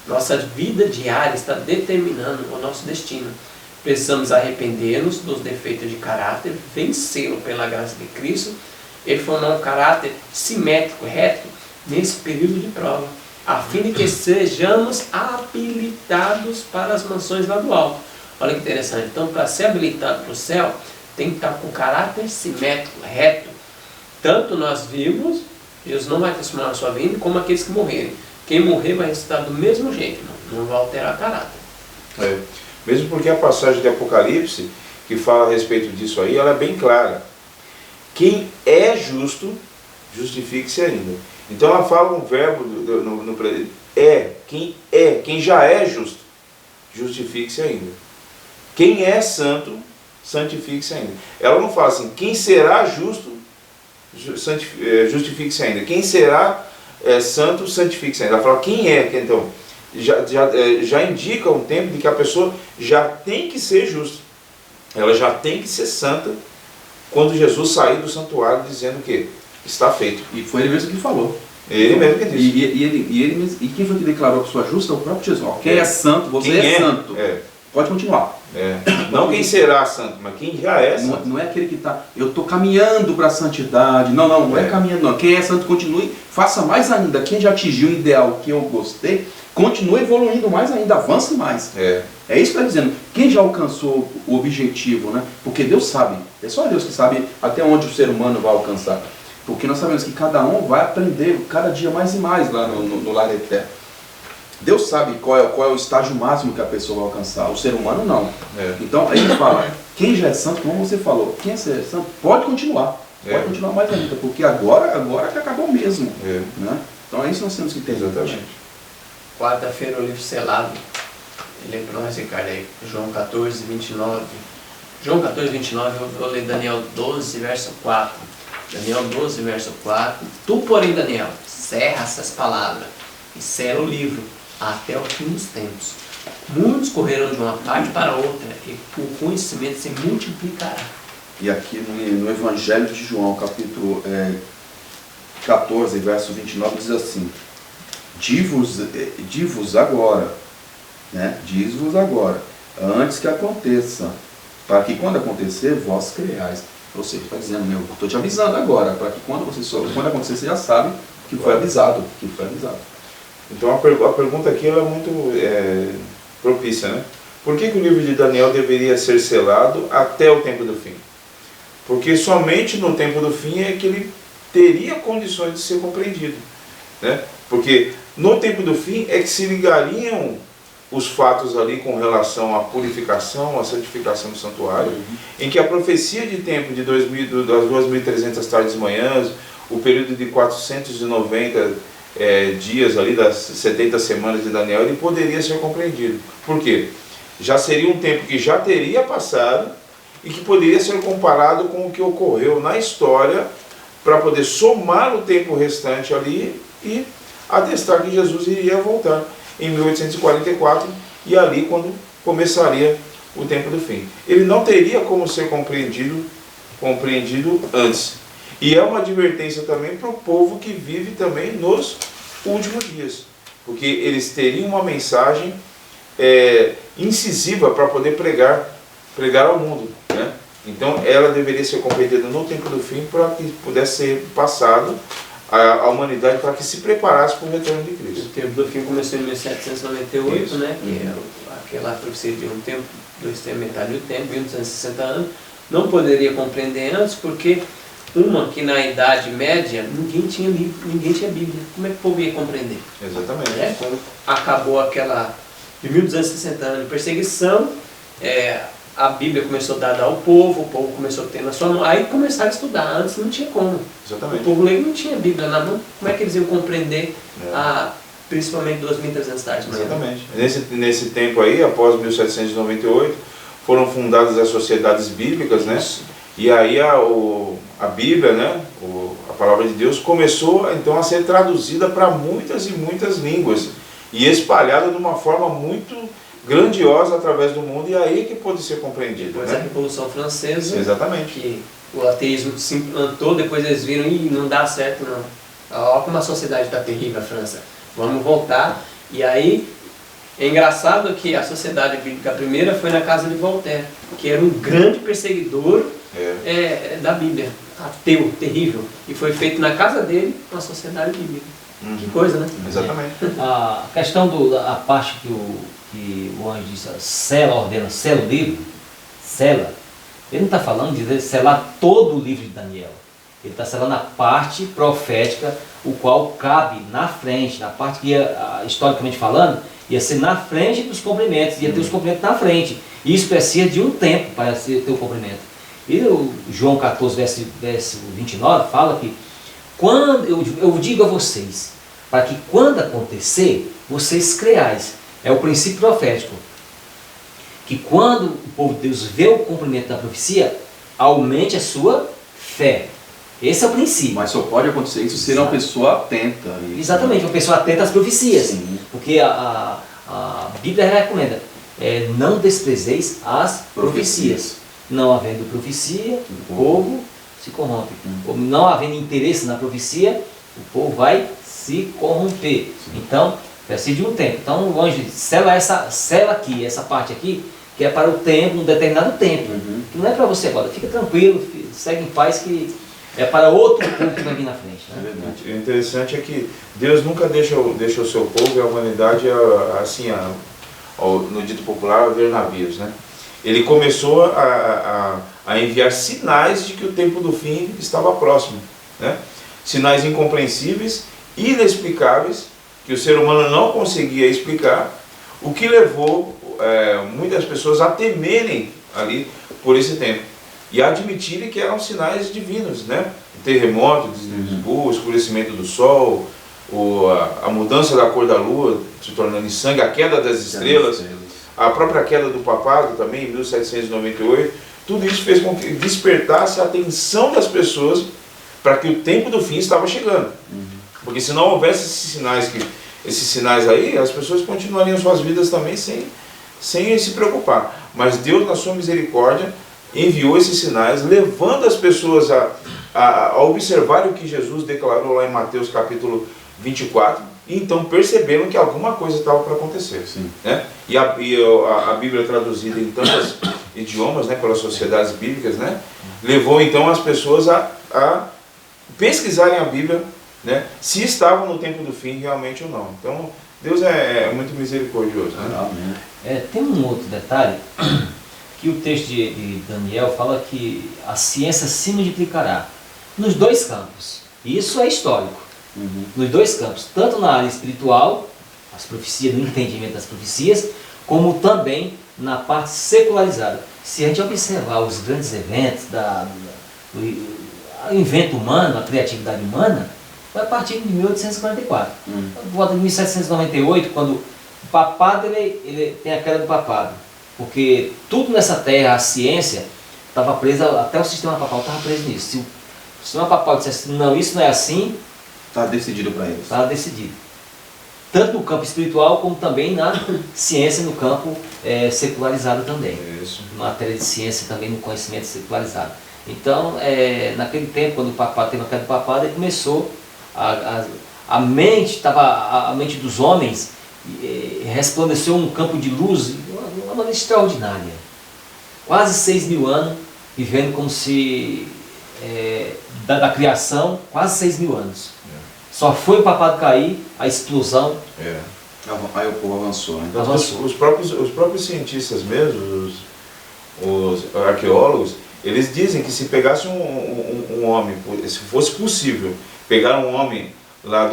Nossa vida diária está determinando o nosso destino. Precisamos arrepender-nos dos defeitos de caráter, vencê-lo pela graça de Cristo e formar um caráter simétrico, reto, nesse período de prova, a fim de que sejamos habilitados para as mansões lá do alto. Olha que interessante. Então, para ser habilitado para o céu, tem que estar com caráter simétrico, reto. Tanto nós vivos, Deus não vai transformar a sua vida, como aqueles que morrerem. Quem morrer vai ressuscitar do mesmo jeito, não vai alterar caráter. Mesmo porque a passagem de Apocalipse, que fala a respeito disso aí, ela é bem clara. Quem é justo, justifique-se ainda. Então ela fala um verbo quem já é justo, justifique-se ainda. Quem é santo, santifique-se ainda. Ela não fala assim, quem será justo, justifique-se ainda. Quem será santo, santifique-se ainda. Ela fala quem é, então já indica um tempo de que a pessoa já tem que ser justa. Ela já tem que ser santa quando Jesus sair do santuário dizendo que está feito. E foi ele mesmo que falou. Ele mesmo que disse. E quem foi que declarou a pessoa justa? O próprio Jesus. Quem é santo, você é santo. pode continuar. Não quem será santo, mas quem já é santo. Não é aquele que está, eu estou caminhando para a santidade. Não é caminhando, não. Quem é santo, continue, faça mais ainda. Quem já atingiu o ideal que eu gostei, continue evoluindo mais ainda, avance mais. É isso que está dizendo. Quem já alcançou o objetivo, né? Porque Deus sabe, é só Deus que sabe até onde o ser humano vai alcançar. Porque nós sabemos que cada um vai aprender cada dia mais e mais lá no lar eterno. Deus sabe qual é o estágio máximo que a pessoa vai alcançar, o ser humano não. Então aí ele fala, quem já é santo, como você falou, quem é santo pode continuar. Pode continuar mais ainda, porque agora que acabou mesmo. Né? Então é isso que nós temos que entender. Exatamente. Quarta-feira o livro selado. Lê para nós, Ricardo, aí. João 14, 29. João 14, 29, eu vou ler Daniel 12, verso 4. Daniel 12, verso 4. Tu, porém, Daniel, cerra essas palavras e sela o livro até o fim dos tempos. Muitos correrão de uma parte para outra e o conhecimento se multiplicará. E aqui no Evangelho de João, capítulo 14, verso 29, diz assim: Diz-vos agora, né? Diz-vos agora, antes que aconteça, para que quando acontecer, vós creais. Ou seja, está dizendo, estou te avisando agora, para que quando acontecer, você já sabe que foi avisado. Então a pergunta aqui ela é muito propícia, né? Por que o livro de Daniel deveria ser selado até o tempo do fim? Porque somente no tempo do fim é que ele teria condições de ser compreendido, né? Porque no tempo do fim é que se ligariam os fatos ali com relação à purificação, à santificação do santuário, em que a profecia de tempo de das 2.300 tardes e manhãs, o período de 490 dias ali, das 70 semanas de Daniel, ele poderia ser compreendido. Por quê? Já seria um tempo que já teria passado e que poderia ser comparado com o que ocorreu na história para poder somar o tempo restante ali e atestar que Jesus iria voltar em 1844 e ali quando começaria o tempo do fim. Ele não teria como ser compreendido antes. E é uma advertência também para o povo que vive também nos últimos dias. Porque eles teriam uma mensagem incisiva para poder pregar ao mundo, né? Então ela deveria ser compreendida no tempo do fim para que pudesse ser passado à humanidade para que se preparasse para o retorno de Cristo. O tempo do fim começou em 1798, isso, né? Que é aquela profecia de um tempo, dois tempos, metade do tempo, 1260 anos. Não poderia compreender antes porque que na Idade Média ninguém tinha Bíblia. Como é que o povo ia compreender? Exatamente. Quando acabou aquela de 1260 anos de perseguição, a Bíblia começou a dar ao povo, o povo começou a ter na sua mão, aí começaram a estudar, antes não tinha como. Exatamente. O povo leigo não tinha Bíblia na mão, como é que eles iam compreender principalmente 2.300 tardes de manhã? Exatamente. Nesse tempo aí, após 1798, foram fundadas as sociedades bíblicas, né? E aí a Bíblia, né? A palavra de Deus começou então a ser traduzida para muitas e muitas línguas e espalhada de uma forma muito grandiosa através do mundo, e aí que pode ser compreendido. Depois né? a Revolução Francesa, exatamente, que o ateísmo se implantou, depois eles viram, não dá certo não. Olha como a sociedade está terrível, a França. Vamos voltar. E aí, é engraçado que a sociedade bíblica primeira foi na casa de Voltaire, que era um grande perseguidor da Bíblia, ateu, terrível. E foi feito na casa dele uma sociedade bíblica. Que coisa, né? Exatamente. A questão a parte que o anjo disse, ordena, sela o livro, sela. Ele não está falando de selar todo o livro de Daniel. Ele está selando a parte profética, o qual cabe na frente, na parte que ia, historicamente falando, ia ser na frente dos cumprimentos, ia ter os cumprimentos na frente. E isso precisa de um tempo para ter o cumprimento. E o João 14, verso 29, fala que quando eu digo a vocês, para que quando acontecer, vocês creais. É o princípio profético. Que quando o povo de Deus vê o cumprimento da profecia, aumente a sua fé. Esse é o princípio. Mas só pode acontecer isso se uma pessoa atenta. Exatamente, uma pessoa atenta às profecias. Sim. Porque a Bíblia recomenda, não desprezeis as profecias. Não havendo profecia, o povo se corrompe. Não havendo interesse na profecia, o povo vai se corromper. Sim. Então, precisa de um tempo. Então o anjo diz, sela aqui, essa parte aqui, que é para o tempo, um determinado tempo. Uhum. Que não é para você agora, fica tranquilo, segue em paz, que é para outro povo que vai vir na frente. É Né? verdade. O interessante é que Deus nunca deixa o seu povo e a humanidade, assim, no dito popular, a ver navios, né? Ele começou a enviar sinais de que o tempo do fim estava próximo, né? Sinais incompreensíveis, inexplicáveis, que o ser humano não conseguia explicar, o que levou muitas pessoas a temerem ali por esse tempo e admitirem que eram sinais divinos, né? O terremoto de Lisboa, o escurecimento do sol, a mudança da cor da lua se tornando em sangue, a queda das estrelas, a própria queda do papado também em 1798, tudo isso fez com que despertasse a atenção das pessoas para que o tempo do fim estava chegando. Porque se não houvesse esses sinais aí, as pessoas continuariam suas vidas também sem se preocupar. Mas Deus, na sua misericórdia, enviou esses sinais, levando as pessoas a observar o que Jesus declarou lá em Mateus capítulo 24, e então perceberam que alguma coisa estava para acontecer. Né? E a Bíblia traduzida em tantos idiomas, né, pelas sociedades bíblicas, né, levou então as pessoas a pesquisarem a Bíblia, né, se estavam no tempo do fim realmente ou não. Então Deus é muito misericordioso. Né? Tem um outro detalhe, que o texto de Daniel fala que a ciência se multiplicará nos dois campos. Isso é histórico. Nos dois campos, tanto na área espiritual, as profecias, no entendimento das profecias, como também na parte secularizada. Se a gente observar os grandes eventos, o invento humano, a criatividade humana, vai partir de 1844. Volta de 1798, quando o papado ele tem a queda do papado. Porque tudo nessa terra, a ciência, estava presa, até o sistema papal estava preso nisso. Se o sistema papal dissesse, não, isso não é assim, está decidido para eles. Está decidido. Tanto no campo espiritual, como também na ciência, no campo secularizado também. Isso. Matéria de ciência também no conhecimento secularizado. Então, naquele tempo, quando o papado teve a queda do papado, ele começou, a mente dos homens resplandeceu um campo de luz de uma maneira extraordinária. Quase 6.000 anos, vivendo como se, da criação, quase 6.000 anos. Só foi o papado cair, a explosão. Aí o povo avançou, né? Os próprios cientistas mesmo, os arqueólogos, eles dizem que se pegasse um homem, se fosse possível, pegar um homem lá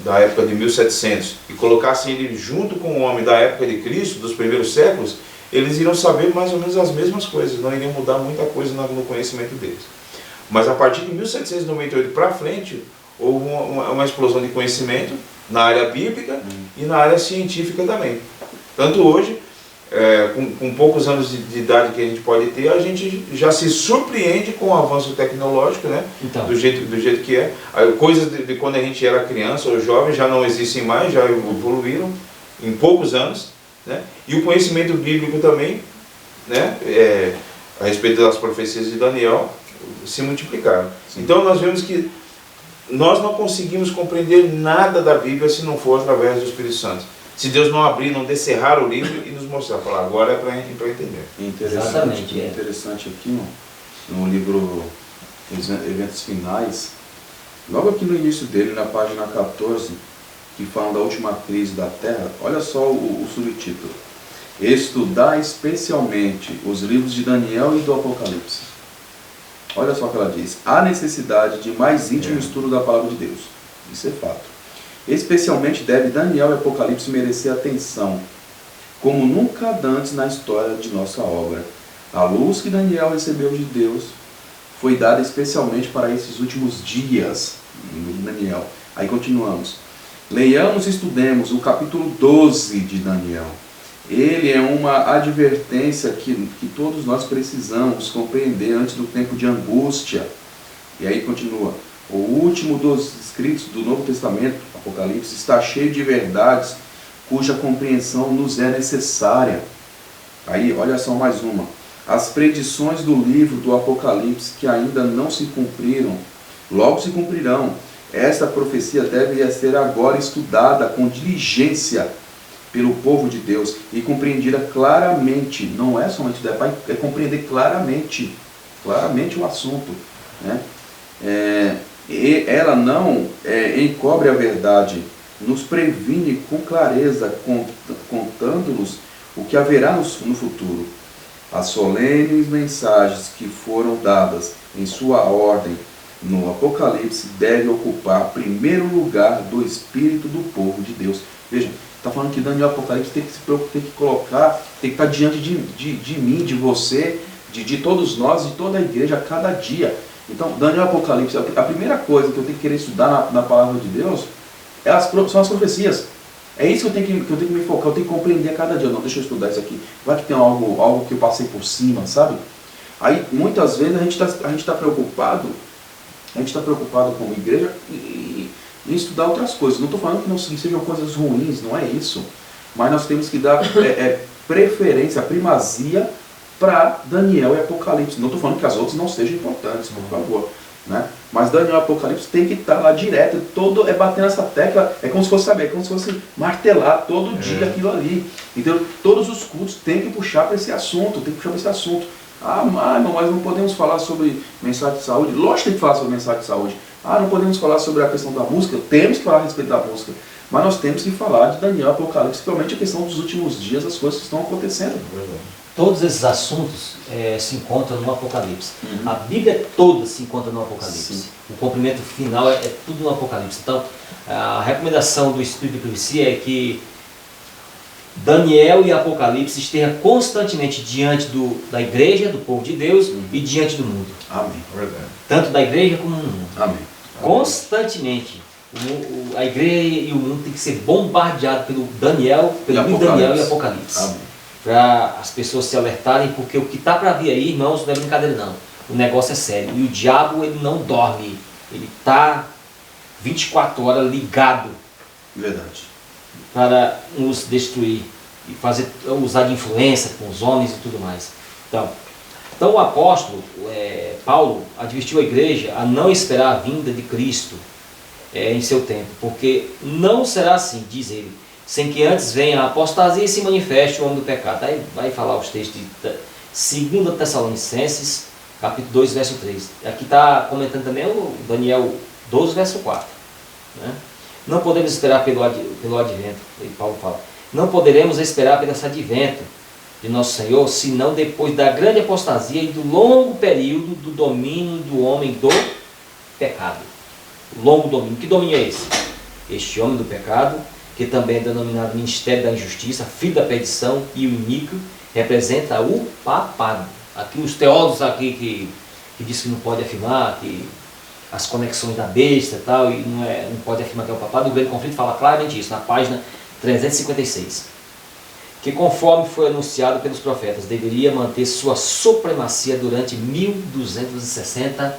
da época de 1700 e colocassem ele junto com o homem da época de Cristo, dos primeiros séculos, eles iriam saber mais ou menos as mesmas coisas, não iriam mudar muita coisa no conhecimento deles. Mas a partir de 1798 para frente, houve uma explosão de conhecimento na área bíblica e na área científica também. Tanto hoje, com poucos anos de idade que a gente pode ter, a gente já se surpreende com o avanço tecnológico, né? Então, do jeito que é. Coisas de quando a gente era criança ou jovem já não existem mais, já evoluíram em poucos anos, né? E o conhecimento bíblico também, né? A respeito das profecias de Daniel, se multiplicaram. Então nós vemos que nós não conseguimos compreender nada da Bíblia se não for através do Espírito Santo. Se Deus não abrir, não descerrar o livro e nos mostrar, falar, agora é para entender. Interessante aqui no livro Os Eventos Finais, logo aqui no início dele, na página 14, que fala da última crise da Terra, olha só o subtítulo: Estudar especialmente os livros de Daniel e do Apocalipse. Olha só o que ela diz: há necessidade de mais íntimo estudo da palavra de Deus. Isso é fato. Especialmente deve Daniel e Apocalipse merecer atenção, como nunca antes na história de nossa obra. A luz que Daniel recebeu de Deus foi dada especialmente para esses últimos dias. Daniel. Aí continuamos. Leiamos e estudemos o capítulo 12 de Daniel. Ele é uma advertência que todos nós precisamos compreender antes do tempo de angústia. E aí continua: o último dos escritos do Novo Testamento, Apocalipse, está cheio de verdades cuja compreensão nos é necessária. Aí, olha só mais uma: as predições do livro do Apocalipse que ainda não se cumpriram, logo se cumprirão. Esta profecia deve ser agora estudada com diligência pelo povo de Deus e compreendida claramente, não é somente é compreender claramente o assunto, né? E ela não encobre a verdade, nos previne com clareza, contando-nos o que haverá no futuro. As solenes mensagens que foram dadas em sua ordem no Apocalipse devem ocupar primeiro lugar do espírito do povo de Deus. Veja, está falando que Daniel Apocalipse tem que colocar, tem que estar diante de mim, de você, de todos nós, de toda a igreja, a cada dia. Então, Daniel Apocalipse, a primeira coisa que eu tenho que querer estudar na palavra de Deus são as profecias. É isso que eu tenho que me focar, eu tenho que compreender a cada dia. Não, deixa eu estudar isso aqui. Vai que tem algo que eu passei por cima, sabe? Aí, muitas vezes, a gente está preocupado como igreja em estudar outras coisas. Não estou falando que não sejam coisas ruins, não é isso. Mas nós temos que dar preferência, primazia para Daniel e Apocalipse. Não estou falando que as outras não sejam importantes, por favor. Né? Mas Daniel e Apocalipse tem que estar lá direto, bater nessa tecla, é como se fosse martelar todo dia aquilo ali. Então, todos os cultos têm que puxar para esse assunto, mas não podemos falar sobre mensagem de saúde. Lógico que tem que falar sobre mensagem de saúde. Não podemos falar sobre a questão da música. Temos que falar a respeito da música. Mas nós temos que falar de Daniel e Apocalipse, principalmente a questão dos últimos dias, as coisas que estão acontecendo. Todos esses assuntos se encontram no Apocalipse. A Bíblia toda se encontra no Apocalipse. Sim. O cumprimento final é tudo no Apocalipse. Então, a recomendação do Espírito de Profecia é que Daniel e Apocalipse estejam constantemente diante da igreja, do povo de Deus, e diante do mundo. Amém. Tanto da igreja como do mundo. Amém. Constantemente. A igreja e o mundo tem que ser bombardeado pelo Daniel e Apocalipse. Amém. Para as pessoas se alertarem, porque o que está para vir aí, irmãos, não é brincadeira não. O negócio é sério. E o diabo, ele não dorme. Ele está 24 horas ligado. Verdade. Para nos destruir e usar de influência com os homens e tudo mais. Então o apóstolo Paulo advertiu a igreja a não esperar a vinda de Cristo em seu tempo, porque não será assim, diz ele, sem que antes venha a apostasia e se manifeste o homem do pecado. Aí vai falar os textos de 2 Tessalonicenses, capítulo 2, verso 3. Aqui está comentando também o Daniel 12, verso 4. Né? Não podemos esperar pelo advento, Paulo fala. Não poderemos esperar pelo esse advento de nosso Senhor, senão depois da grande apostasia e do longo período do domínio do homem do pecado. O longo domínio. Que domínio é esse? Este homem do pecado, que também é denominado Ministério da Injustiça, filho da perdição e o iníquo, representa o papado. Aqui os teólogos que dizem que não pode afirmar, que as conexões da besta e tal, e não pode afirmar que é o papado. O grande conflito fala claramente isso, na página 356. Que conforme foi anunciado pelos profetas, deveria manter sua supremacia durante 1260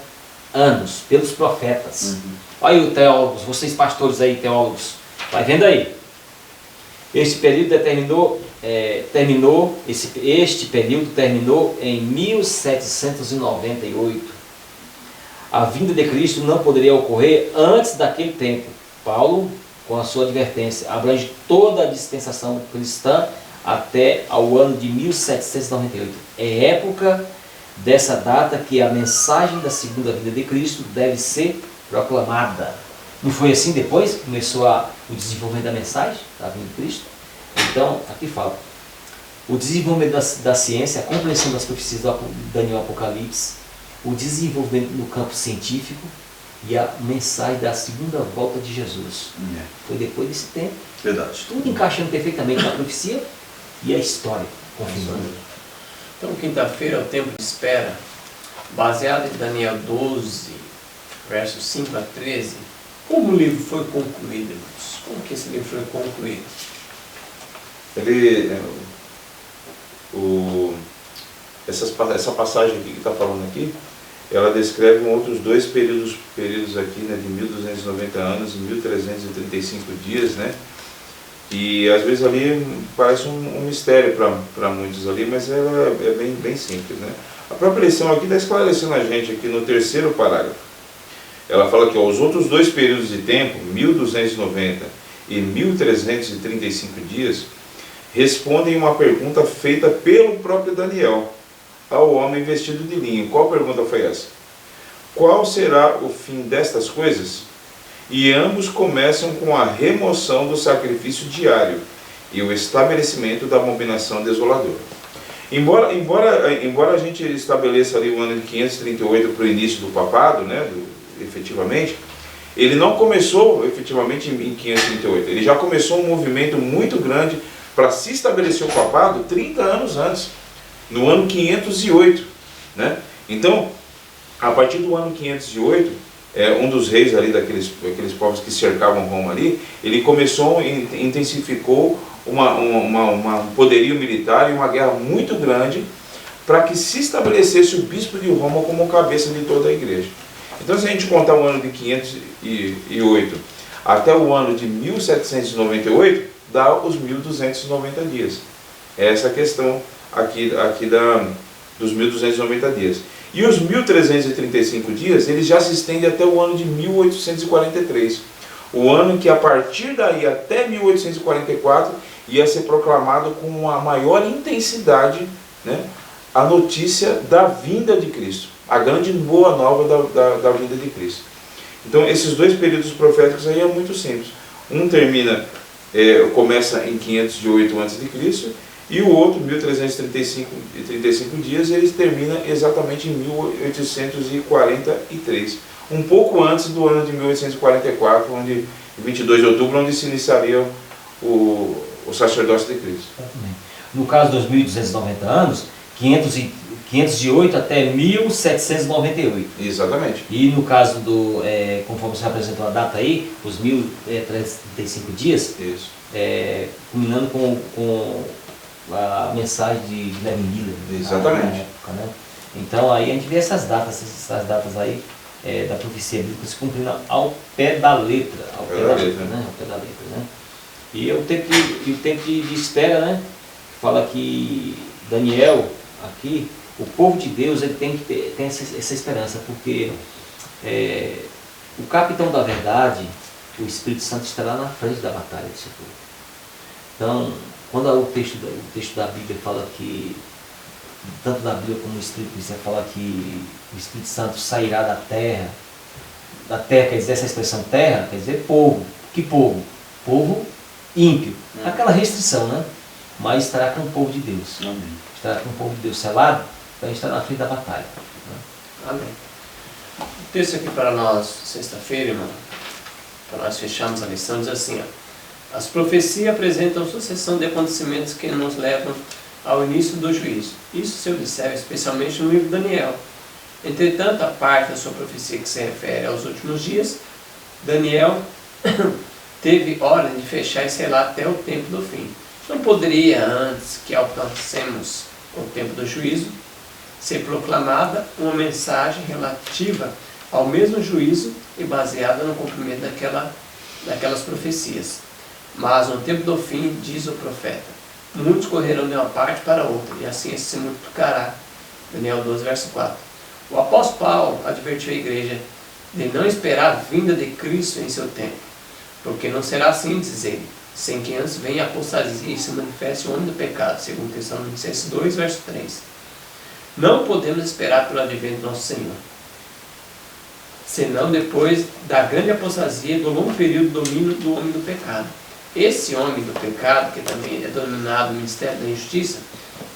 anos, pelos profetas. Olha aí, teólogos, vocês pastores aí, teólogos, vai vendo aí. Este período este período terminou em 1798. A vinda de Cristo não poderia ocorrer antes daquele tempo. Paulo, com a sua advertência, abrange toda a dispensação cristã até ao ano de 1798. É época dessa data que a mensagem da segunda vinda de Cristo deve ser proclamada. Não foi assim depois que começou o desenvolvimento da mensagem da vinda de Cristo? Então, aqui fala. O desenvolvimento da ciência, a compreensão das profecias do Daniel Apocalipse, o desenvolvimento no campo científico e a mensagem da segunda volta de Jesus. Foi depois desse tempo. Verdade. Tudo encaixando perfeitamente na profecia e a história, confirmando. Então, quinta-feira é o tempo de espera, baseado em Daniel 12, versos 5 a 13. Como o livro foi concluído, irmãos? Como que esse livro foi concluído? Essa passagem aqui que está falando aqui, ela descreve outros dois períodos aqui, né, de 1290 anos e 1335 dias, né? E às vezes ali parece um mistério para muitos ali, mas ela é bem simples, né? A própria lição aqui está esclarecendo a gente aqui no terceiro parágrafo. Ela fala que os outros dois períodos de tempo, 1290 e 1335 dias, respondem uma pergunta feita pelo próprio Daniel ao homem vestido de linho. Qual pergunta foi essa? Qual será o fim destas coisas? E ambos começam com a remoção do sacrifício diário e o estabelecimento da abominação desoladora. Embora a gente estabeleça ali o ano de 538 para o início do papado, né, efetivamente, ele não começou efetivamente em 538. Ele já começou um movimento muito grande para se estabelecer o papado 30 anos antes, no ano 508. Né? Então, a partir do ano 508, um dos reis ali daqueles povos que cercavam Roma ali, ele começou, intensificou um poderio militar e uma guerra muito grande para que se estabelecesse o bispo de Roma como cabeça de toda a igreja. Então, se a gente contar o ano de 508 até o ano de 1798, dá os 1290 dias. Essa é a questão aqui dos 1290 dias. E os 1335 dias, eles já se estendem até o ano de 1843. O ano que, a partir daí até 1844, ia ser proclamado com a maior intensidade, né, a notícia da vinda de Cristo, a grande boa nova da vinda de Cristo. Então, esses dois períodos proféticos aí é muito simples. Um começa em 508 a.C., e o outro, 1335 dias, ele termina exatamente em 1843. Um pouco antes do ano de 1844, 22 de outubro, onde se iniciaria o sacerdócio de Cristo. No caso dos 1290 anos, 508 até 1798. Exatamente. E no caso conforme você apresentou a data aí, os 1335 dias, isso. Culminando com a mensagem de Guilherme Miller. Exatamente. Na época, né? Então aí a gente vê essas datas aí da profecia bíblica se cumprindo ao pé da letra. Ao pé da letra, né? E o tempo de espera, né? Fala que Daniel, aqui, o povo de Deus, ele tem essa esperança, porque o capitão da verdade, o Espírito Santo, estará na frente da batalha desse povo. Então, quando o texto da Bíblia fala que, tanto da Bíblia como o Espírito, você fala que o Espírito Santo sairá da terra quer dizer, essa expressão terra, quer dizer povo. Que povo? Povo ímpio. Aquela restrição, né? Mas estará com o povo de Deus. Amém. Estará com o povo de Deus selado, então estará na frente da batalha. Né? Amém. O texto aqui para nós, sexta-feira, irmão, para nós fecharmos a lição, diz assim, ó: as profecias apresentam sucessão de acontecimentos que nos levam ao início do juízo. Isso se observa especialmente no livro de Daniel. Entretanto, a parte da sua profecia que se refere aos últimos dias, Daniel teve ordem de fechar e selar até o tempo do fim. Não poderia, antes que alcancemos o tempo do juízo, ser proclamada uma mensagem relativa ao mesmo juízo e baseada no cumprimento daquelas profecias. Mas no tempo do fim, diz o profeta, muitos correrão de uma parte para outra, e assim se multiplicará. Daniel 12, verso 4. O apóstolo Paulo advertiu a igreja de não esperar a vinda de Cristo em seu tempo, porque não será assim, diz ele, sem que antes venha a apostasia e se manifeste o homem do pecado, segundo Tessalonicenses 2, verso 3. Não podemos esperar pelo advento do nosso Senhor, senão depois da grande apostasia do longo período do domínio do homem do pecado. Esse homem do pecado, que também é denominado Ministério da Injustiça,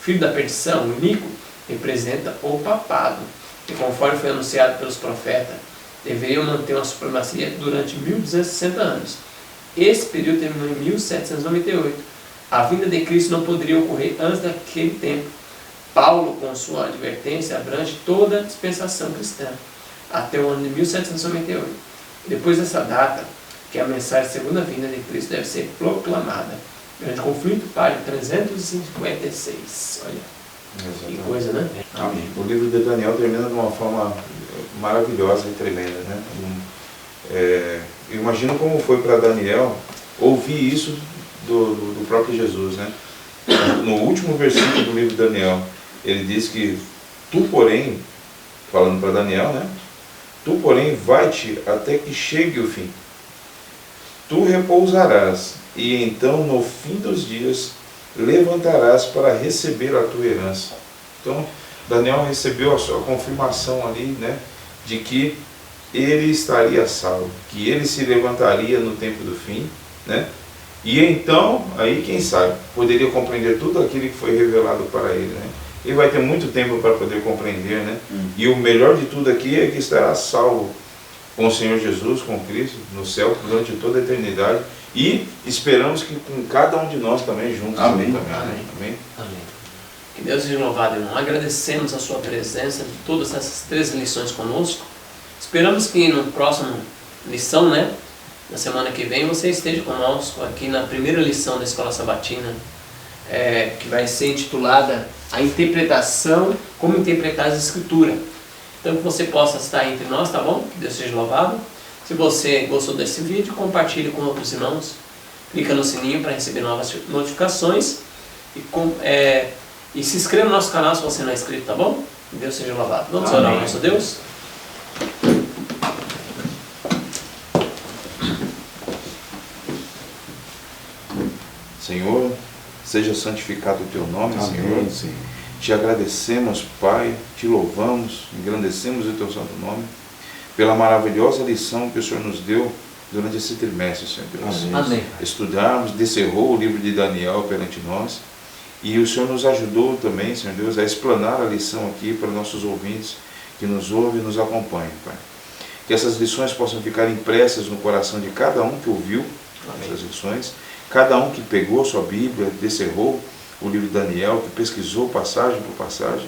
filho da perdição, o iníquo, representa o papado, que conforme foi anunciado pelos profetas, deveriam manter uma supremacia durante 1260 anos. Esse período terminou em 1798. A vinda de Cristo não poderia ocorrer antes daquele tempo. Paulo, com sua advertência, abrange toda a dispensação cristã, até o ano de 1798. Depois dessa data, que a mensagem de segunda vinda de Cristo deve ser proclamada. Grande conflito, página 356. Olha, que coisa, né? Amém. O livro de Daniel termina de uma forma maravilhosa e tremenda, né? Eu imagino como foi para Daniel ouvir isso do próprio Jesus, né? No último versículo do livro de Daniel, ele diz que tu, porém, falando para Daniel, né? Tu, porém, vai-te até que chegue o fim. Tu repousarás, e então, no fim dos dias, levantarás para receber a tua herança. Então, Daniel recebeu a sua confirmação ali, né, de que ele estaria salvo, que ele se levantaria no tempo do fim, né? E então, aí quem sabe, poderia compreender tudo aquilo que foi revelado para ele, né? Ele vai ter muito tempo para poder compreender, né? E o melhor de tudo aqui é que estará salvo com o Senhor Jesus, com Cristo, no céu durante toda a eternidade, e esperamos que com cada um de nós também juntos. Amém. Também, Amém. Amém. Amém. Que Deus seja louvado, irmão. Agradecemos a sua presença de todas essas 13 lições conosco. Esperamos que no próximo lição, né, na semana que vem, você esteja conosco aqui na primeira lição da Escola Sabatina, que vai ser intitulada A Interpretação, Como Interpretar as Escrituras. Então que você possa estar entre nós, tá bom? Que Deus seja louvado. Se você gostou desse vídeo, compartilhe com outros irmãos. Clica no sininho para receber novas notificações. E se inscreva no nosso canal se você não é inscrito, tá bom? Que Deus seja louvado. Vamos orar ao nosso Deus? Senhor, seja santificado o teu nome, Amém. Senhor. Te agradecemos, Pai, te louvamos, engrandecemos o teu santo nome, pela maravilhosa lição que o Senhor nos deu durante esse trimestre, Senhor Deus. Amém. Estudarmos, descerrou o livro de Daniel perante nós, e o Senhor nos ajudou também, Senhor Deus, a explanar a lição aqui para nossos ouvintes que nos ouvem e nos acompanham, Pai. Que essas lições possam ficar impressas no coração de cada um que ouviu essas lições, cada um que pegou sua Bíblia, descerrou o livro de Daniel, que pesquisou passagem por passagem,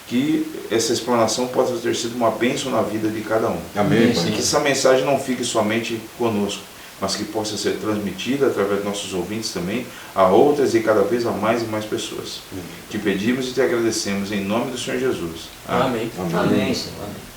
que essa explanação possa ter sido uma bênção na vida de cada um. Amém. E que essa mensagem não fique somente conosco, mas que possa ser transmitida através dos nossos ouvintes também a outras e cada vez a mais e mais pessoas. Te pedimos e te agradecemos em nome do Senhor Jesus. Amém. Amém, Senhor. Amém.